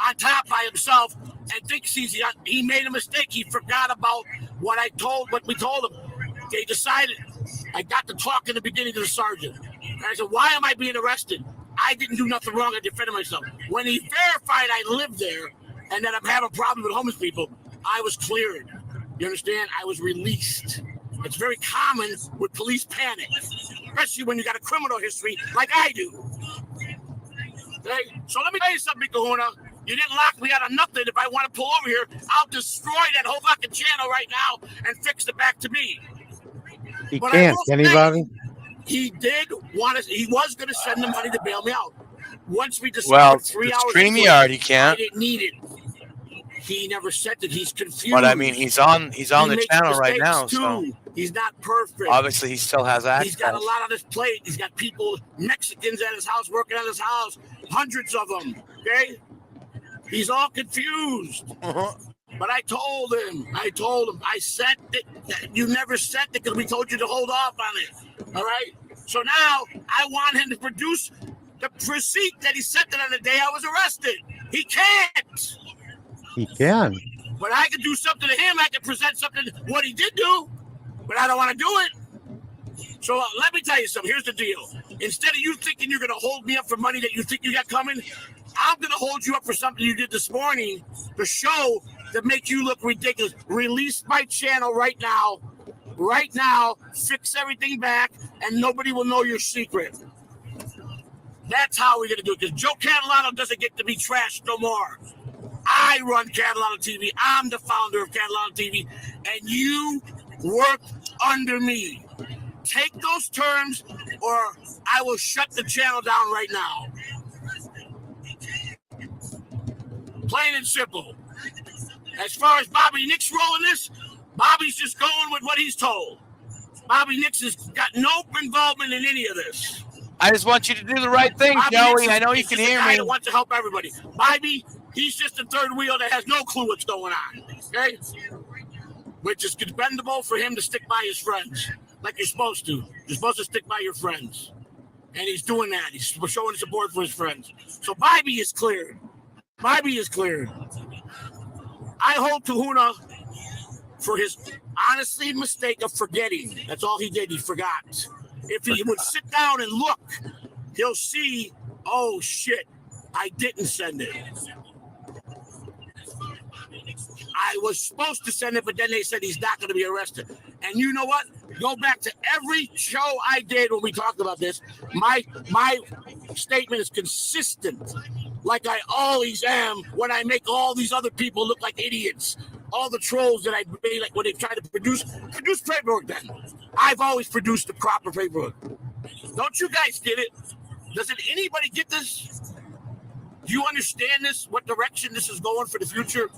S5: on top by himself and thinks he made a mistake. He forgot about what we told him. They decided. I got to talk in the beginning to the sergeant. And I said, why am I being arrested? I didn't do nothing wrong. I defended myself. When he verified I lived there and that I'm having problems with homeless people, I was cleared. You understand? I was released. It's very common with police panic, especially when you got a criminal history like I do. Okay? So let me tell you something, Kahuna. You didn't lock me out of nothing. If I want to pull over here, I'll destroy that whole fucking channel right now and fix it back to me.
S2: He can't, can he, Bobby?
S5: He was going to send the money to bail me out. Once we decided 3 hours
S3: Streamyard, he can't.
S5: I didn't need it. He never said that. He's confused.
S3: But I mean, he's on the channel right now.
S5: Too.
S3: So
S5: he's not perfect.
S3: obviously, he still has access.
S5: He's got a lot on his plate. He's got people, Mexicans at his house, working at his house, hundreds of them. Okay, he's all confused. But I told him, I said that you never said that because we told you to hold off on it. All right. So now I want him to produce the receipt that he sent it on the day I was arrested. He can't.
S2: He can.
S5: But I can do something to him. I can present something, what he did do, but I don't want to do it. So let me tell you something. Here's the deal. Instead of you thinking you're going to hold me up for money that you think you got coming, I'm going to hold you up for something you did this morning to show that make you look ridiculous. Release my channel right now. Right now. Fix everything back, and nobody will know your secret. That's how we're going to do it. Because Joe Catalano doesn't get to be trashed no more. I run Catalano TV. I'm the founder of Catalano TV, and you work under me. Take those terms, or I will shut the channel down right now. Plain and simple. As far as Bobby Nix rolling this, Bobby's just going with what he's told. Bobby Nix has got no involvement in any of this.
S3: I just want you to do the right thing,
S5: Bobby
S3: Joey.
S5: Nix
S3: I know you can hear me.
S5: That wants to help everybody. Bobby, he's just a third wheel that has no clue what's going on. Okay? Which is commendable for him to stick by his friends, like you're supposed to. You're supposed to stick by your friends. And he's doing that. He's showing support for his friends. So Bobby is cleared. Bobby is cleared. I hold Kahuna for his honestly mistake of forgetting. That's all he did. He forgot. If he would sit down and look, he'll see, oh shit, I didn't send it. I was supposed to send it, but then they said he's not going to be arrested. And you know what? Go back to every show I did when we talked about this. My statement is consistent, like I always am when I make all these other people look like idiots. All the trolls that I made, like when they try to produce paperwork then. I've always produced the proper paperwork. Don't you guys get it? Doesn't anybody get this? Do you understand this? What direction this is going for the future?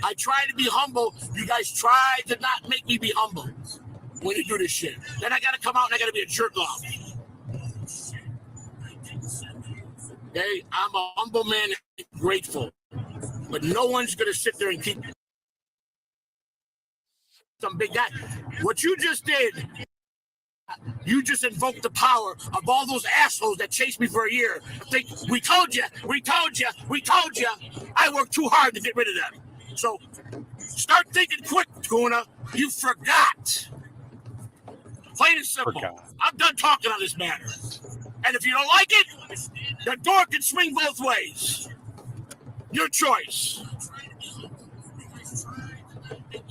S5: I try to be humble. You guys try to not make me be humble when you do this shit. Then I got to come out and I got to be a jerk off. Okay? I'm a humble man and grateful. But no one's going to sit there and keep some big guy. What you just did, you just invoked the power of all those assholes that chased me for a year. I think, we told you. I worked too hard to get rid of them. So start thinking quick, Kahuna. You forgot. Plain and simple. I'm done talking on this matter. And if you don't like it, the door can swing both ways. Your choice.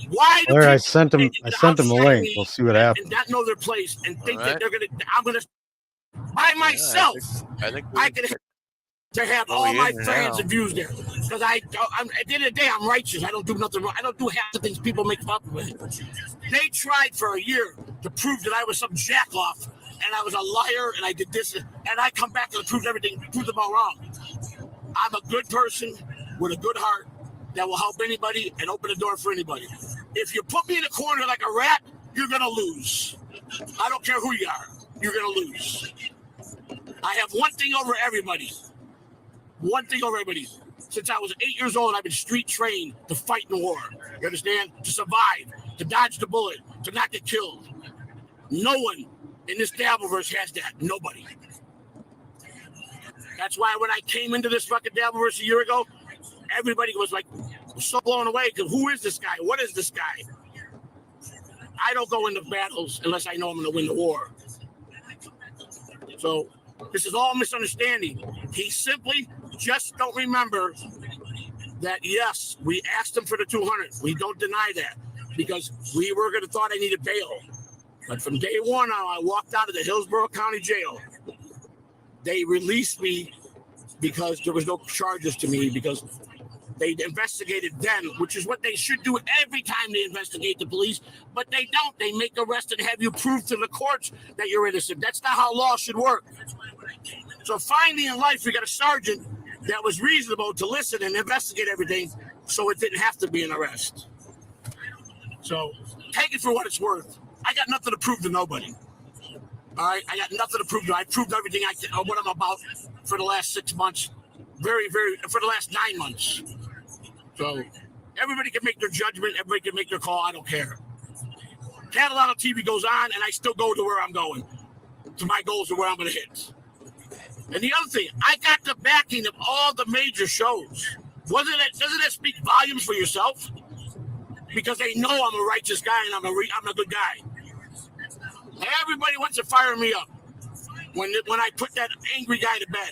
S5: Why do
S2: I sent him a link. We'll see what happens.
S5: And not know their place and think that I'm gonna by myself. I can to have all my fans and views there, because I'm at the end of the day I'm righteous. I don't do nothing wrong. I don't do half the things people make fun of me. They tried for a year to prove that I was some jack off and I was a liar and I did this, and I come back and prove them all wrong. I'm a good person with a good heart that will help anybody and open the door for anybody. If you put me in a corner like a rat, you're gonna lose. I don't care who you are. You're gonna lose. I have one thing over everybody. One thing over everybody. Since I was 8 years old, I've been street trained to fight in the war. You understand? To survive, to dodge the bullet, to not get killed. No one in this Dabbleverse has that. Nobody. That's why when I came into this fucking Dabbleverse a year ago, everybody was like so blown away because who is this guy? What is this guy? I don't go into battles unless I know I'm going to win the war. So this is all misunderstanding. He simply just don't remember that, yes, we asked him for the 200. We don't deny that because we were going to thought I needed bail. But from day one on, I walked out of the Hillsborough County Jail. They released me because there was no charges to me because they investigated then, which is what they should do every time they investigate the police, but they don't. They make arrest and have you prove to the courts that you're innocent. That's not how law should work. So finally in life, we got a sergeant that was reasonable to listen and investigate everything so it didn't have to be an arrest. So take it for what it's worth. I got nothing to prove to nobody. All right, I got nothing to prove to. I proved everything what I'm about for the last 6 months, for the last 9 months. So everybody can make their judgment. Everybody can make their call. I don't care. Catalano TV goes on, and I still go to where I'm going, to my goals and where I'm going to hit. And the other thing, I got the backing of all the major shows. Doesn't that speak volumes for yourself? Because they know I'm a righteous guy and I'm a good guy. Everybody wants to fire me up when I put that angry guy to bed.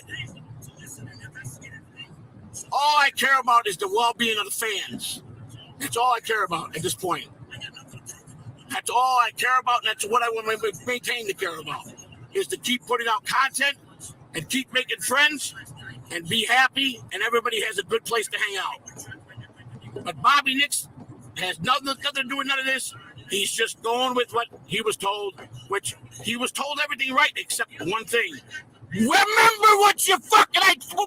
S5: All I care about is the well-being of the fans. That's all I care about at this point. That's all I care about, and that's what I want to maintain to care about, is to keep putting out content and keep making friends and be happy, and everybody has a good place to hang out. But Bobby Nix has nothing to do with none of this. He's just going with what he was told, which he was told everything right except one thing. Remember what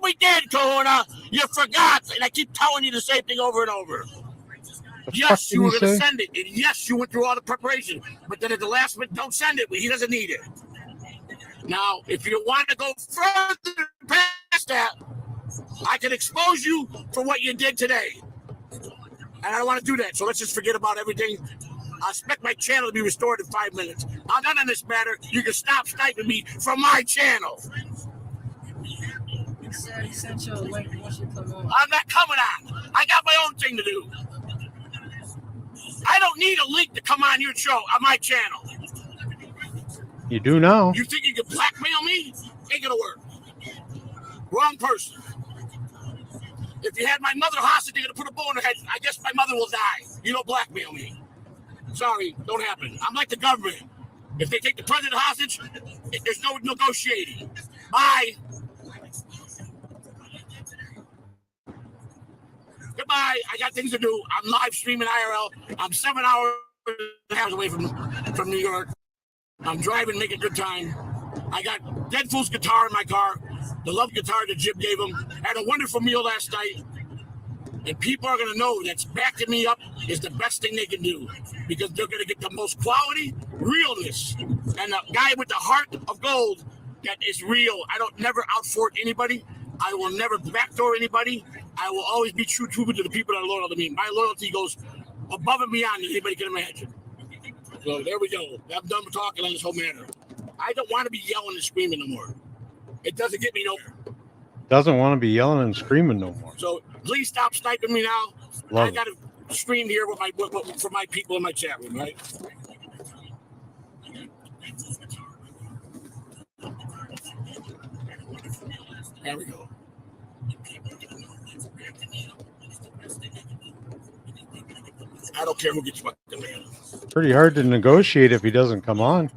S5: we did, Kahuna. You forgot, and I keep telling you the same thing over and over. Yes, you were going to send it, and yes, you went through all the preparation, but then at the last minute, don't send it. He doesn't need it. Now, if you want to go further past that, I can expose you for what you did today, and I don't want to do that. So let's just forget about everything. I expect my channel to be restored in 5 minutes. I'm not on this matter. You can stop sniping me from my channel.
S6: He sent you a link once you come on.
S5: I'm not coming on. I got my own thing to do. I don't need a link to come on your show, on my channel.
S2: You do now.
S5: You think you can blackmail me? Ain't gonna work. Wrong person. If you had my mother hostage, you're gonna put a bullet in her head. I guess my mother will die. You don't blackmail me. Sorry, don't happen. I'm like the government. If they take the president hostage, there's no negotiating. Bye. Goodbye. I got things to do. I'm live streaming IRL. I'm 7 hours away from New York. I'm driving, making good time. I got Deadpool's guitar in my car, the love guitar that Jim gave him. Had a wonderful meal last night. And people are going to know that's backing me up is the best thing they can do because they're going to get the most quality, realness. And a guy with the heart of gold that is real. I don't never outfort anybody. I will never backdoor anybody. I will always be true to the people that are loyal to me. My loyalty goes above and beyond than anybody can imagine. So there we go. I'm done with talking on this whole matter. I don't want to be yelling and screaming no more. It doesn't get me nowhere.
S2: Doesn't want to be yelling and screaming no more.
S5: So please stop sniping me now. I got to stream here with for my people in my chat room, right? There we go. I don't care who gets what.
S2: Pretty hard to negotiate if he doesn't come on.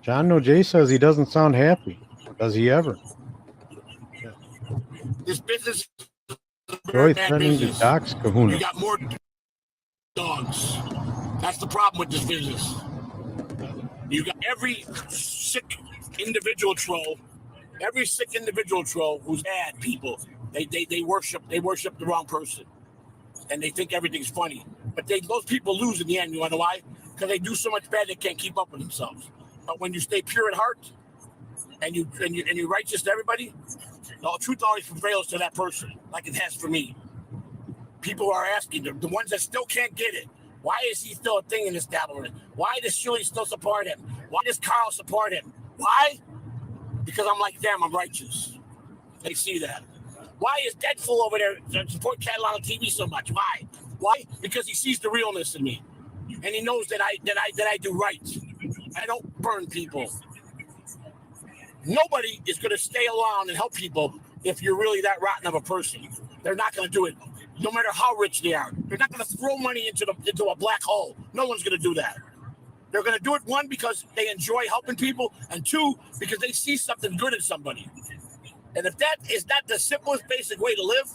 S2: John No J says he doesn't sound happy. Does he ever?
S5: This business is
S2: Joy threatening to dox Kahuna.
S5: You got more dogs. That's the problem with this business. You got every sick individual troll who's bad people. They worship the wrong person, and they think everything's funny. But those people lose in the end. You want to know why? because they do so much bad they can't keep up with themselves. But when you stay pure at heart and you're righteous to everybody, the truth always prevails to that person, like it has for me. People are asking, the ones that still can't get it, why is he still a thing in this establishment? Why does Shirley still support him? Why does Carl support him? Why? Because I'm like them, I'm righteous. They see that. Why is Deadful over there support Catalan TV so much? Why? Why? Because he sees the realness in me, and he knows that I do right. I don't burn people. Nobody is going to stay around and help people if you're really that rotten of a person. They're not going to do it, no matter how rich they are. They're not going to throw money into a black hole. No one's going to do that. They're going to do it, one, because they enjoy helping people, and two, because they see something good in somebody. And if that is not the simplest, basic way to live,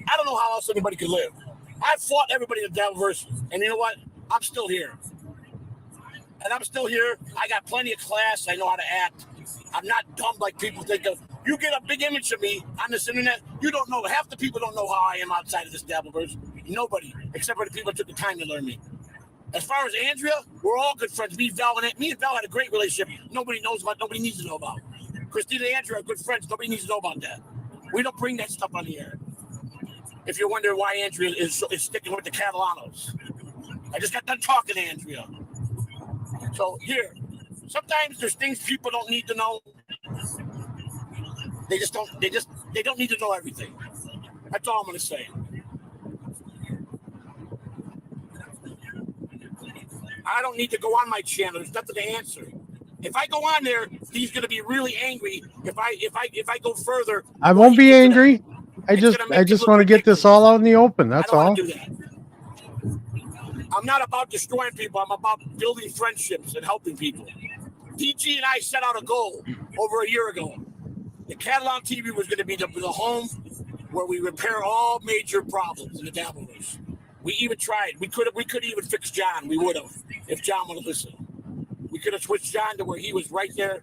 S5: I don't know how else anybody could live. I've fought everybody in the Devilverse, and you know what? I'm still here. And I'm still here. I got plenty of class. I know how to act. I'm not dumb like people think of. You get a big image of me on this internet, you don't know. Half the people don't know how I am outside of this Devilverse. Nobody, except for the people that took the time to learn me. As far as Andrea, we're all good friends. Me and Val had a great relationship. Nobody knows about, nobody needs to know about. Christina and Andrea are good friends. Nobody needs to know about that. We don't bring that stuff on the air. If you're wondering why Andrea is sticking with the Catalanos. I just got done talking to Andrea. So here, sometimes there's things people don't need to know. They don't need to know everything. That's all I'm gonna say. I don't need to go on my channel. There's nothing to answer. If I go on there, he's gonna be really angry. If I go further,
S2: I won't be angry. I just want to get this all out in the open. That's all.
S5: I don't want to do that. I'm not about destroying people. I'm about building friendships and helping people. DG and I set out a goal over a year ago. The Catalan TV was going to be the home where we repair all major problems in the Devilverse. We even tried. We could even fix John. We would have, if John would have listened. We could have switched John to where he was right there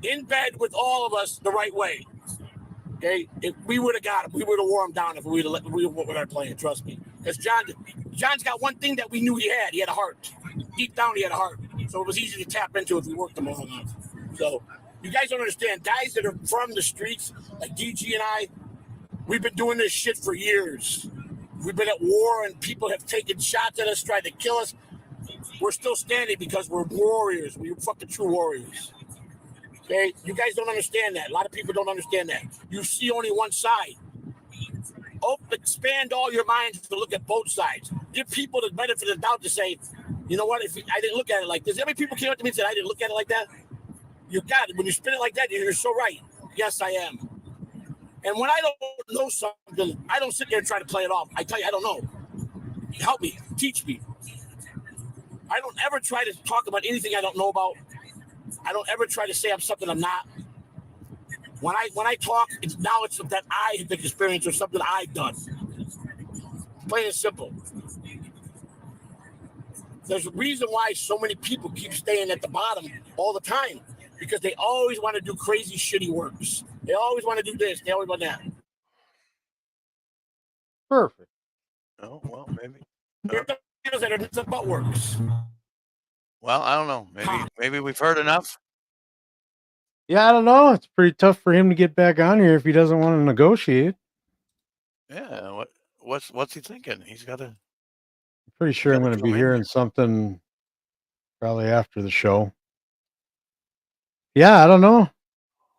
S5: in bed with all of us the right way. Okay, if we would have got him, we would have wore him down if we would have playing. Trust me, because John's got one thing that we knew he had. He had a heart. Deep down, he had a heart. So it was easy to tap into if we worked him long enough. So you guys don't understand. Guys that are from the streets, like DG and I, we've been doing this shit for years. We've been at war, and people have taken shots at us, tried to kill us. We're still standing because we're warriors. We're fucking true warriors. Okay, you guys don't understand that. A lot of people don't understand that. You see only one side. Expand all your minds to look at both sides. Give people the benefit of the doubt to say, you know what, if I didn't look at it like this. How many people came up to me and said, I didn't look at it like that? You got it. When you spin it like that, you're so right. Yes, I am. And when I don't know something, I don't sit there and try to play it off. I tell you, I don't know. Help me. Teach me. I don't ever try to talk about anything I don't know about. I don't ever try to say I'm something I'm not. When I talk, it's that I have experienced or something I've done. Plain and simple. There's a reason why so many people keep staying at the bottom all the time, because they always want to do crazy, shitty works. They always want to do this. They always want that.
S2: Perfect.
S3: Oh, well, maybe.
S5: They're the videos that are nothing but works.
S3: Well, I don't know. Maybe we've heard enough.
S2: Yeah, I don't know. It's pretty tough for him to get back on here if he doesn't want to negotiate.
S3: Yeah. What's he thinking? He's got to.
S2: Pretty sure I'm going to be hearing something probably after the show. Yeah, I don't know.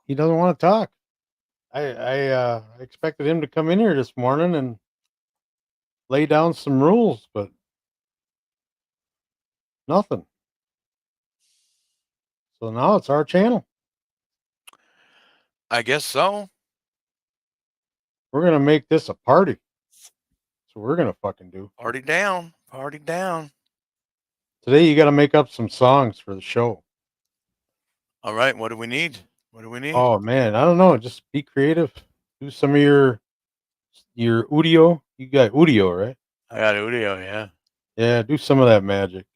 S2: He doesn't want to talk. I expected him to come in here this morning and lay down some rules, but nothing. So now it's our channel.
S3: I guess so.
S2: We're going to make this a party. So we're going to fucking do.
S3: Party down. Party down.
S2: Today you got to make up some songs for the show.
S3: All right. What do we need? What do we need?
S2: Oh man, I don't know. Just be creative. Do some of your audio. You got audio, right?
S3: I got audio, yeah.
S2: Yeah, do some of that magic.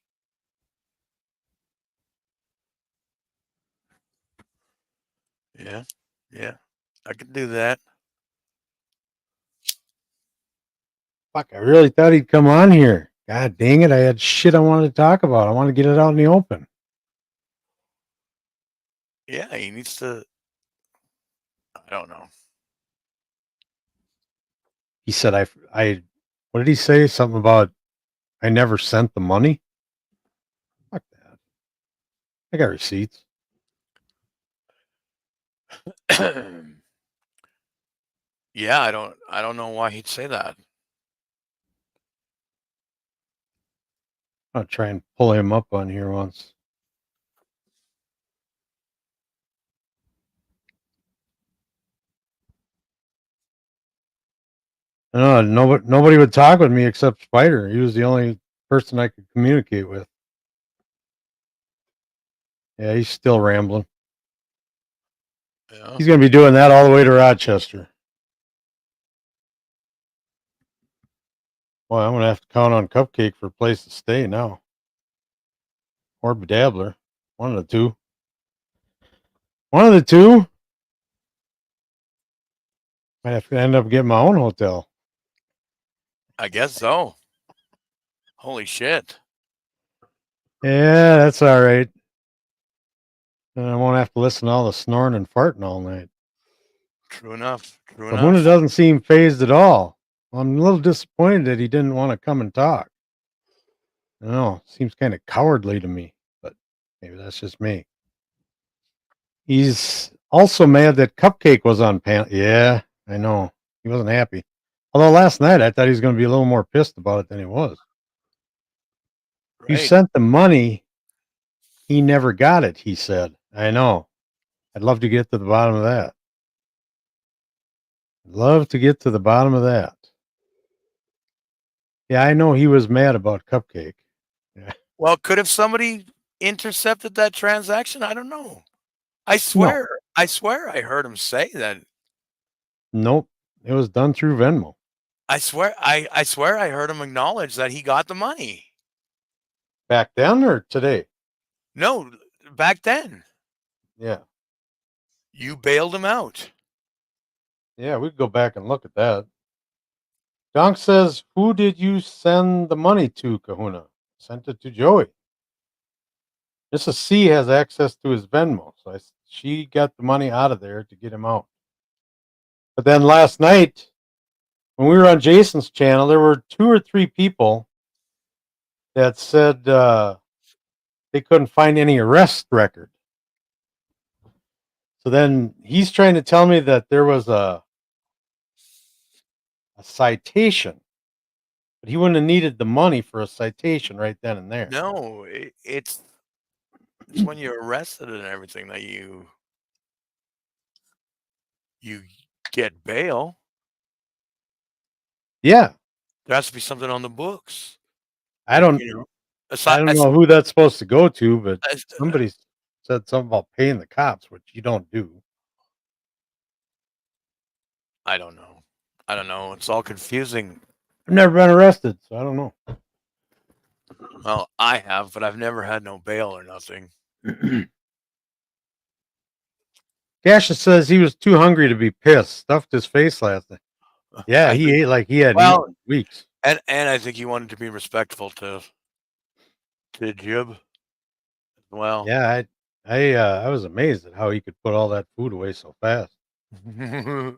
S3: Yeah. Yeah. I could do that.
S2: Fuck, I really thought he'd come on here. God dang it. I had shit I wanted to talk about. I want to get it out in the open.
S3: Yeah, he needs to. I don't know.
S2: He said, what did he say? Something about I never sent the money. Fuck that. I got receipts.
S3: Yeah, I don't know why he'd say that.
S2: I'll try and pull him up on here once. No, nobody would talk with me except Spider. He was the only person I could communicate with. Yeah, he's still rambling.
S3: Yeah.
S2: He's going to be doing that all the way to Rochester. Well, I'm going to have to count on Cupcake for a place to stay now. Or Bedabbler. One of the two. One of the two. Might have to end up getting my own hotel.
S3: I guess so. Holy shit.
S2: Yeah, that's all right. And I won't have to listen to all the snoring and farting all night.
S3: True enough. True
S2: Kahuna
S3: enough.
S2: doesn't seem phased at all. I'm a little disappointed that he didn't want to come and talk. I don't know. Seems kind of cowardly to me, but maybe that's just me. He's also mad that Cupcake was on panel. Yeah, I know. He wasn't happy. Although last night I thought he was going to be a little more pissed about it than he was. You
S3: Right.
S2: sent the money. He never got it, he said. I know. I'd love to get to the bottom of that. Love to get to the bottom of that. Yeah, I know he was mad about Cupcake. Yeah.
S3: Well, could have somebody intercepted that transaction? I don't know. I swear I heard him say that.
S2: Nope. It was done through Venmo.
S3: I swear I heard him acknowledge that he got the money.
S2: Back then or today?
S3: No, back then.
S2: Yeah.
S3: You bailed him out.
S2: Yeah, we could go back and look at that. Donk says, who did you send the money to, Kahuna? Sent it to Joey. Mrs. C has access to his Venmo, so she got the money out of there to get him out. But then last night, when we were on Jason's channel, there were 2 or 3 people that said they couldn't find any arrest record. So then he's trying to tell me that there was a citation, but he wouldn't have needed the money for a citation right then and there.
S3: No, it's when you're arrested and everything that you get bail.
S2: Yeah,
S3: There has to be something on the books.
S2: I don't know who that's supposed to go to, but somebody said something about paying the cops, which you don't do.
S3: I don't know. I don't know. It's all confusing.
S2: I've never been arrested, so I don't know.
S3: Well, I have, but I've never had no bail or nothing.
S2: Gasha says he was too hungry to be pissed. Stuffed his face last night. Yeah, he ate like he had eaten in weeks.
S3: And I think he wanted to be respectful to Jib as well.
S2: Yeah, I was amazed at how he could put all that food away so fast.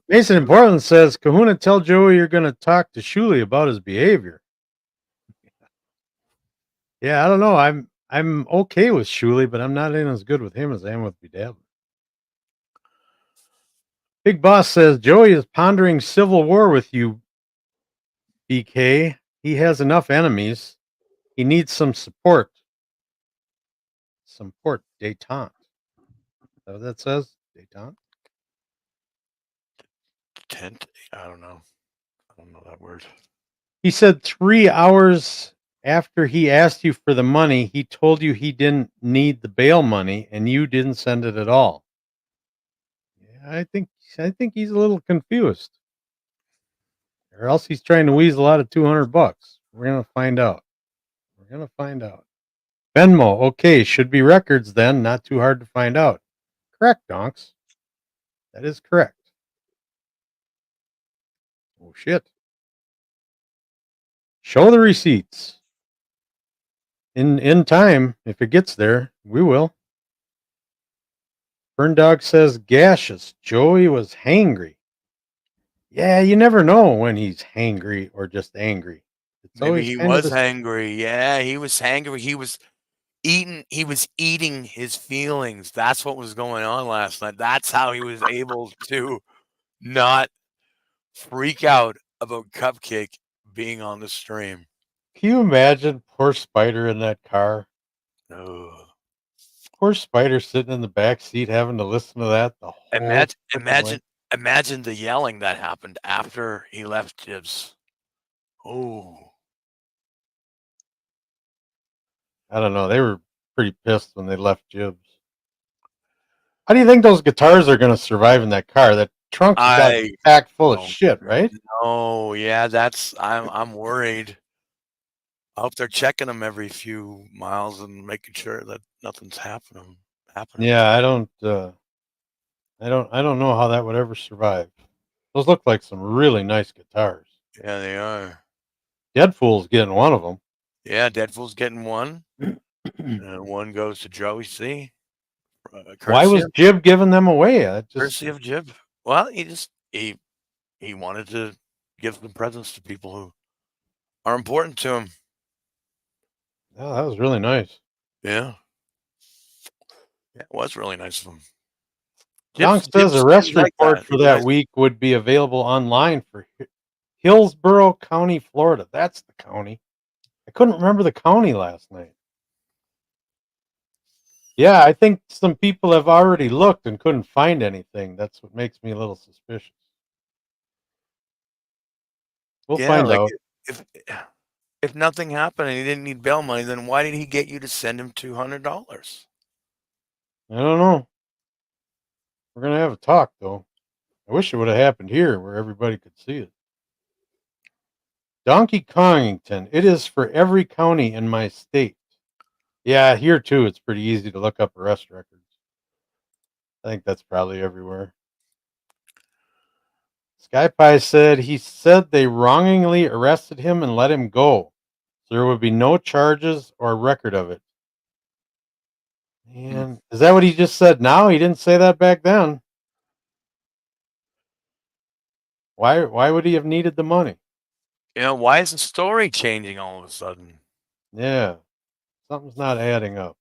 S2: Mason in Portland says, Kahuna, tell Joey you're going to talk to Shuley about his behavior. Yeah, I don't know. I'm okay with Shuley, but I'm not in as good with him as I am with Bedabbler. Big Boss says, Joey is pondering civil war with you, BK. He has enough enemies. He needs some support. Support, détente. Is that what that says? Détente?
S3: Tent? I don't know. I don't know that word.
S2: He said 3 hours after he asked you for the money, he told you he didn't need the bail money and you didn't send it at all. Yeah, I think he's a little confused. Or else he's trying to weasel out of $200. We're going to find out. Venmo, okay, should be records then, not too hard to find out. Correct, Donks. That is correct. Oh, shit. Show the receipts. In time, if it gets there, we will. Burn Dog says gaseous. Joey was hangry. Yeah, you never know when he's hangry or just angry. It's
S3: Maybe
S2: always
S3: he
S2: kind of
S3: was
S2: this.
S3: hangry. Yeah, he was hangry. He was eating his feelings. That's what was going on last night. That's how he was able to not freak out about Cupcake being on the stream.
S2: Can you imagine poor Spider in that car?
S3: Oh.
S2: Poor Spider sitting in the back seat having to listen to that the whole
S3: Imagine
S2: freaking way.
S3: imagine the yelling that happened after he left Jibs. Oh.
S2: I don't know. They were pretty pissed when they left Jibs. How do you think those guitars are going to survive in that car? That trunk has got to be packed full of
S3: don't
S2: shit, right?
S3: know. Yeah, I'm worried. I hope they're checking them every few miles and making sure that nothing's happening.
S2: Yeah, I don't know how that would ever survive. Those look like some really nice guitars.
S3: Yeah, they are.
S2: Deadpool's getting one of them.
S3: Yeah, Deadpool's getting one, and one goes to Joey C.
S2: Why was Jib giving them away?
S3: Courtesy of Jib. Well, he wanted to give some presents to people who are important to him.
S2: Oh, that was really nice.
S3: Yeah. Yeah, it was really nice of him.
S2: Donk says a arrest report for that week would be available online for Hillsborough County, Florida. That's the county. I couldn't remember the county last night. Yeah, I think some people have already looked and couldn't find anything. That's what makes me a little suspicious. We'll find out.
S3: If nothing happened and he didn't need bail money, then why did he get you to send him $200?
S2: I don't know. We're going to have a talk, though. I wish it would have happened here where everybody could see it. Donkey Kongington. It is for every county in my state. Yeah, here too. It's pretty easy to look up arrest records. I think that's probably everywhere. Sky Pie said he said they wrongingly arrested him and let him go. So there would be no charges or record of it. Man, is that what he just said now? He didn't say that back then. Why would he have needed the money?
S3: You know, why is the story changing all of a sudden?
S2: Yeah. Something's not adding up.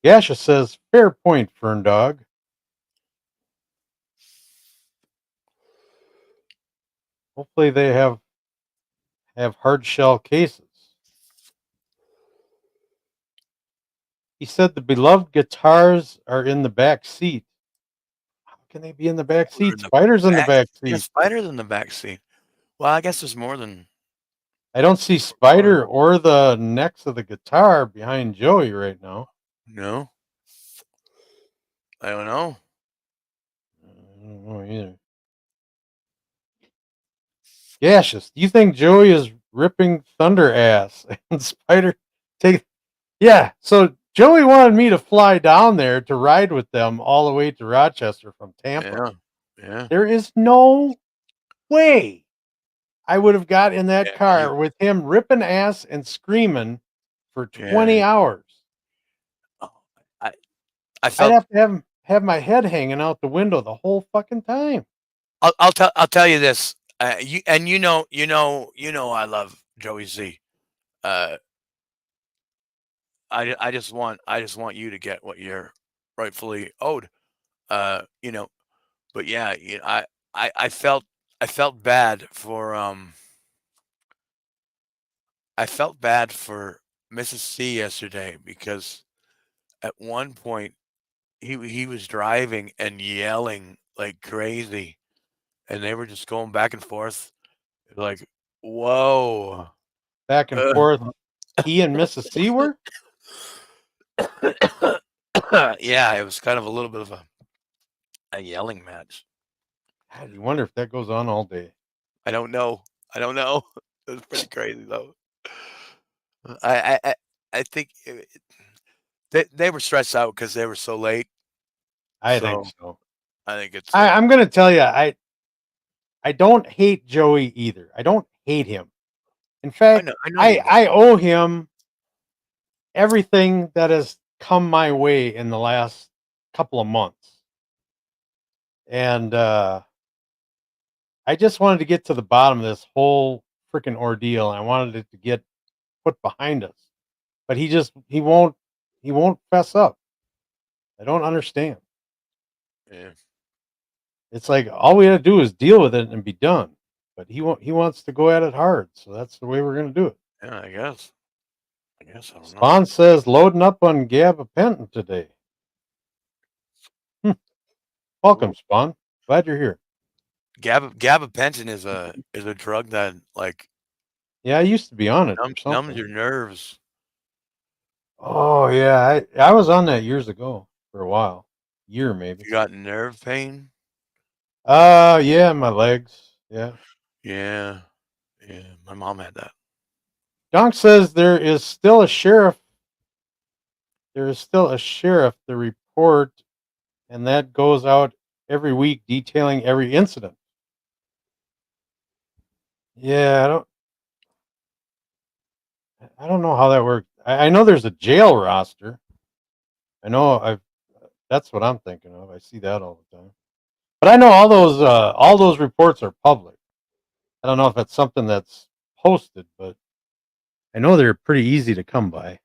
S2: Gasha says, fair point, Fern Dog. Hopefully they have hard shell cases. He said the beloved guitars are in the back seat. How can they be in the back seat? Spider's in the back seat.
S3: Yeah, Spider's in the back seat. Well, I guess there's more than...
S2: I don't see Spider or the necks of the guitar behind Joey right now.
S3: No. I don't know.
S2: I don't know either. Gaseous, do you think Joey is ripping Thunder ass and Spider take? Yeah, so Joey wanted me to fly down there to ride with them all the way to Rochester from Tampa.
S3: Yeah.
S2: There is no way I would have got in that car with him ripping ass and screaming for 20 hours.
S3: I felt
S2: I'd have to have my head hanging out the window the whole fucking time.
S3: I'll tell you this. You know I love Joey Z. I just want you to get what you're rightfully owed. You know, but yeah, you know, I felt bad for Mrs. C yesterday because at one point he was driving and yelling like crazy, and they were just going back and forth, like, whoa,
S2: back and forth. He and Mrs. C were.
S3: Yeah, it was kind of a little bit of a yelling match.
S2: God, you wonder if that goes on all day.
S3: I don't know. It was pretty crazy though. I think they were stressed out because they were so late.
S2: I think so.
S3: I think it's.
S2: I'm going to tell you, I don't hate Joey either. I don't hate him. In fact, I owe him everything that has come my way in the last couple of months. And I just wanted to get to the bottom of this whole freaking ordeal. And I wanted it to get put behind us. But he won't fess up. I don't understand.
S3: Yeah.
S2: It's like all we had to do is deal with it and be done. But he wants to go at it hard, so that's the way we're gonna do it.
S3: Yeah, I guess. I don't know.
S2: Spawn says loading up on gabapentin today. Welcome,
S3: Ooh.
S2: Spawn. Glad you're here.
S3: Gabapentin is a drug that like
S2: Yeah, I used to be on it.
S3: numbs your nerves.
S2: Oh yeah, I was on that years ago for a while, year maybe.
S3: You got nerve pain?
S2: Yeah, my legs. Yeah.
S3: Yeah. My mom had that.
S2: Donk says there is still a sheriff. There is still a sheriff. The report, and that goes out every week detailing every incident. Yeah, I don't know how that works. I know there's a jail roster. I know that's what I'm thinking of. I see that all the time. But I know all those reports are public. I don't know if it's something that's posted, but I know they're pretty easy to come by.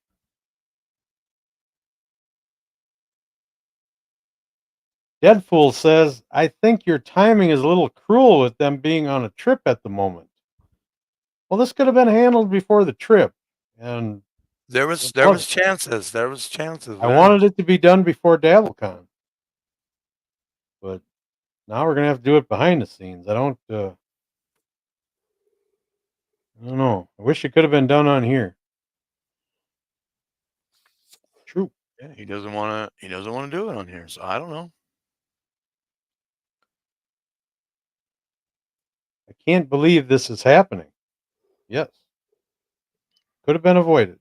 S2: Deadfool says, I think your timing is a little cruel with them being on a trip at the moment. Well, this could have been handled before the trip. And
S3: There was chances. There was chances.
S2: I wanted it to be done before DabbleCon. But now we're gonna have to do it behind the scenes. I don't know. I wish it could have been done on here. True.
S3: Yeah, he doesn't want to do it on here. So I don't know.
S2: I can't believe this is happening. Yes. Could have been avoided.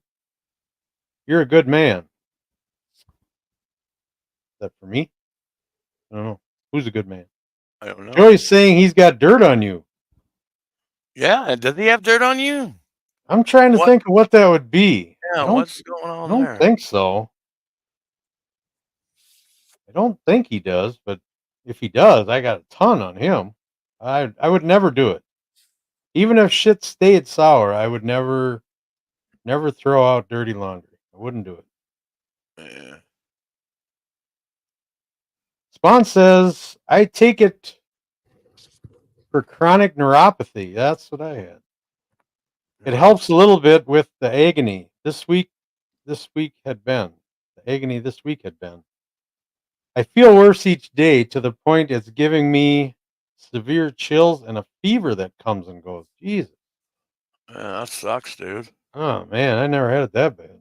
S2: You're a good man. Is that for me? I don't know. Who's a good man?
S3: I don't know.
S2: Joey's saying he's got dirt on you.
S3: Yeah, does he have dirt on you?
S2: I'm trying to think of what that would be.
S3: Yeah, what's going
S2: I
S3: on
S2: don't
S3: there?
S2: think so. I don't think he does, but if he does, I got a ton on him. I would never do it. Even if shit stayed sour, I would never throw out dirty laundry. I wouldn't do it.
S3: Yeah.
S2: Spawn says, I take it for chronic neuropathy. That's what I had. It helps a little bit with the agony. This week had been. The agony this week had been. I feel worse each day to the point it's giving me severe chills and a fever that comes and goes. Jesus.
S3: Yeah, that sucks, dude.
S2: Oh man, I never had it that bad.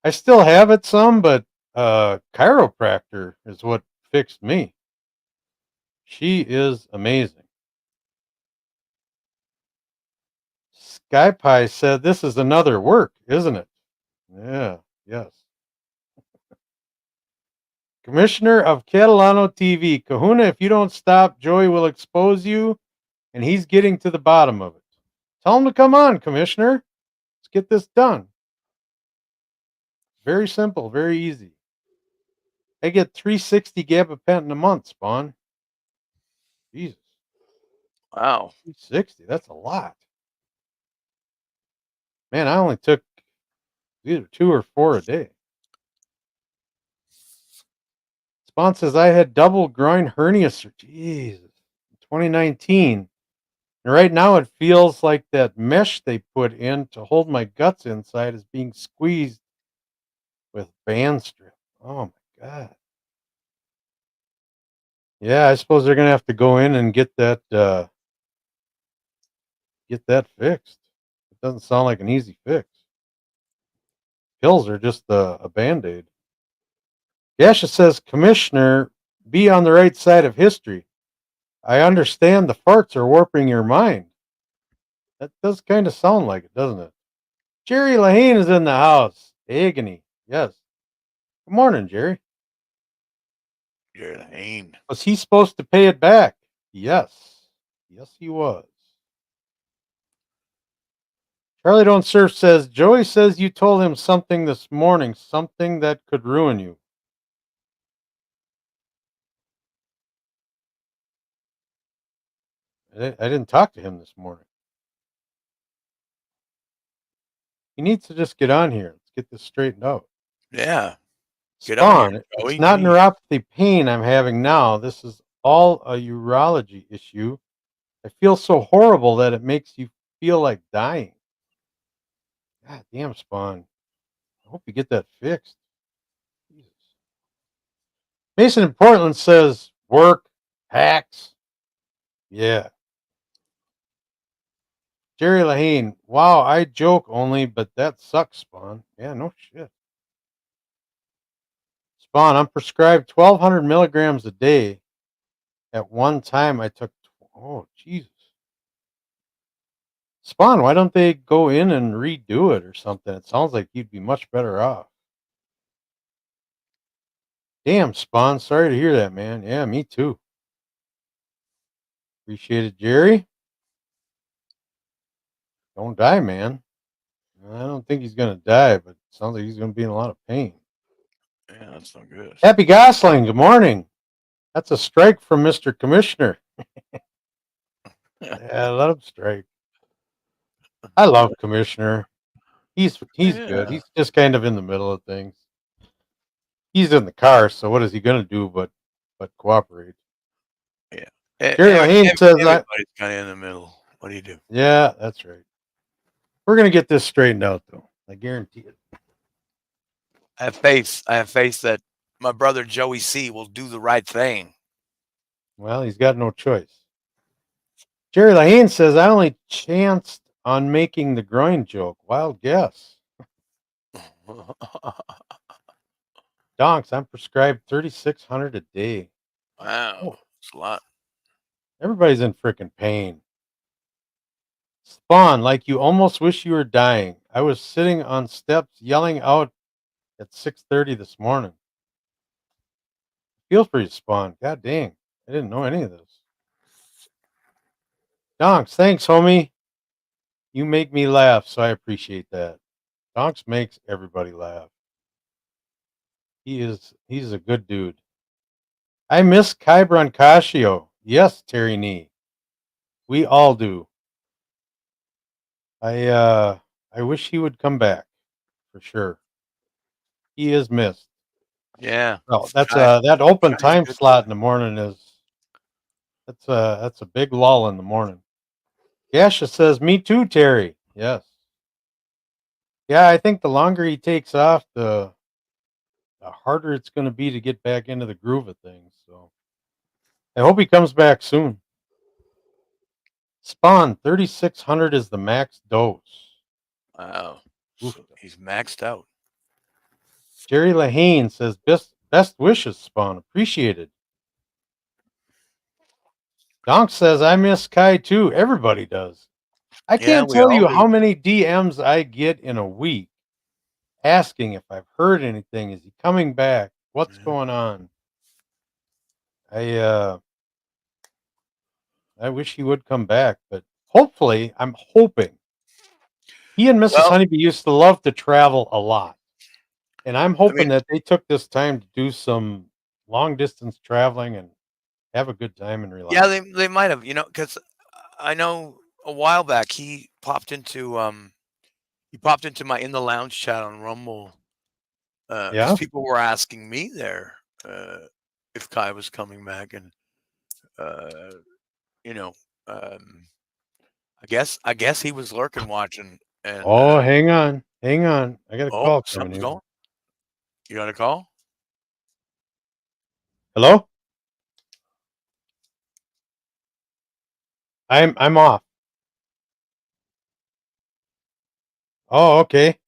S2: I still have it some, but chiropractor is what fixed me. She is amazing. Sky Pie said this is another work, isn't it? Yeah, yes. Commissioner of Catalano TV, Kahuna, if you don't stop, Joey will expose you, and he's getting to the bottom of it. Tell him to come on, Commissioner. Let's get this done. Very simple, very easy. I get 360 gabapentin a month, Spawn. Jesus.
S3: Wow.
S2: 360, that's a lot. Man, I only took either 2 or 4 a day. Spawn says I had double groin hernia surgery. Jesus. 2019. And right now it feels like that mesh they put in to hold my guts inside is being squeezed with band strip. Oh my God. Yeah, I suppose they're gonna have to go in and get that fixed. It doesn't sound like an easy fix. Pills are just a band-aid. Yasha says, Commissioner, be on the right side of history. I understand the farts are warping your mind. That does kind of sound like it, doesn't it? Jerry Lahane is in the house. Agony. Yes. Good morning, Jerry.
S3: You're the aim.
S2: Was he supposed to pay it back? Yes. Yes, he was. Charlie Don't Surf says, Joey says you told him something this morning, something that could ruin you. I didn't talk to him this morning. He needs to just get on here. Let's get this straightened out.
S3: Yeah. Get on
S2: Spawn,
S3: here,
S2: it's
S3: Joey.
S2: not
S3: Geez.
S2: neuropathy pain I'm having now. This is all a urology issue. I feel so horrible that it makes you feel like dying. God damn, Spawn. I hope you get that fixed. Jesus. Mason in Portland says, work, hacks. Yeah. Jerry Lahane, wow, I joke only, but that sucks, Spawn. Yeah, no shit. Spawn, I'm prescribed 1,200 milligrams a day. At one time, I took, oh, Jesus. Spawn, why don't they go in and redo it or something? It sounds like you'd be much better off. Damn, Spawn, sorry to hear that, man. Yeah, me too. Appreciate it, Jerry. Don't die, man. I don't think he's going to die, but it sounds like he's going to be in a lot of pain.
S3: Yeah, that's not good.
S2: Happy Gosling, good morning. That's a strike from Mr. Commissioner. Yeah, let him strike. I love Commissioner. He's
S3: Yeah.
S2: good. He's just kind of in the middle of things. He's in the car, so what is he going to do but cooperate?
S3: Yeah.
S2: Jerry Lahane says
S3: everybody's kind of in the middle. What do you do?
S2: Yeah, that's right. We're going to get this straightened out, though. I guarantee it.
S3: I have faith that my brother Joey C will do the right thing.
S2: Well, he's got no choice. Jerry Lahane says, I only chanced on making the groin joke. Wild guess. Donks, I'm prescribed 3,600 a day.
S3: Wow, it's a lot.
S2: Everybody's in freaking pain. Spawn, like you almost wish you were dying. I was sitting on steps yelling out at 6:30 this morning. Feel for you, Spawn. God dang. I didn't know any of this. Donks, thanks, homie. You make me laugh, so I appreciate that. Donks makes everybody laugh. He's a good dude. I miss Kai Brancaccio. Yes, Terry Nee. We all do. I wish he would come back for sure. He is missed.
S3: Yeah.
S2: Well, that's
S3: Kai-
S2: that open
S3: Kai's
S2: time
S3: good.
S2: slot in the morning is that's a big lull in the morning. Gasha says, "Me too, Terry." Yes. Yeah, I think the longer he takes off, the harder it's going to be to get back into the groove of things. So I hope he comes back soon. Spawn 3,600 is the max dose.
S3: Wow.
S2: Oof.
S3: So he's maxed out.
S2: Jerry Lahane says, best wishes, Spawn. Appreciated. Donk says, I miss Kai too. Everybody does. I can't
S3: we
S2: tell
S3: all
S2: you
S3: do.
S2: how many DMs I get in a week asking if I've heard anything. Is he coming back? What's
S3: Yeah.
S2: going on? I wish he would come back, but hopefully, I'm hoping. He and Mrs.
S3: Well,
S2: Honeybee used to love to travel a lot. And I'm
S3: I
S2: hoping
S3: mean,
S2: that they took this time to do some long distance traveling and have a good time and relax.
S3: yeah, they might have, because I know a while back he popped into my in the lounge chat on Rumble because
S2: Yeah.
S3: people were asking me there if Kai was coming back, and uh, you know, um, I guess he was lurking, watching, and
S2: Oh, hang on. Hang on. I got a
S3: oh,
S2: call coming
S3: something's
S2: in.
S3: going. You got a call?
S2: Hello? I'm off. Oh, okay.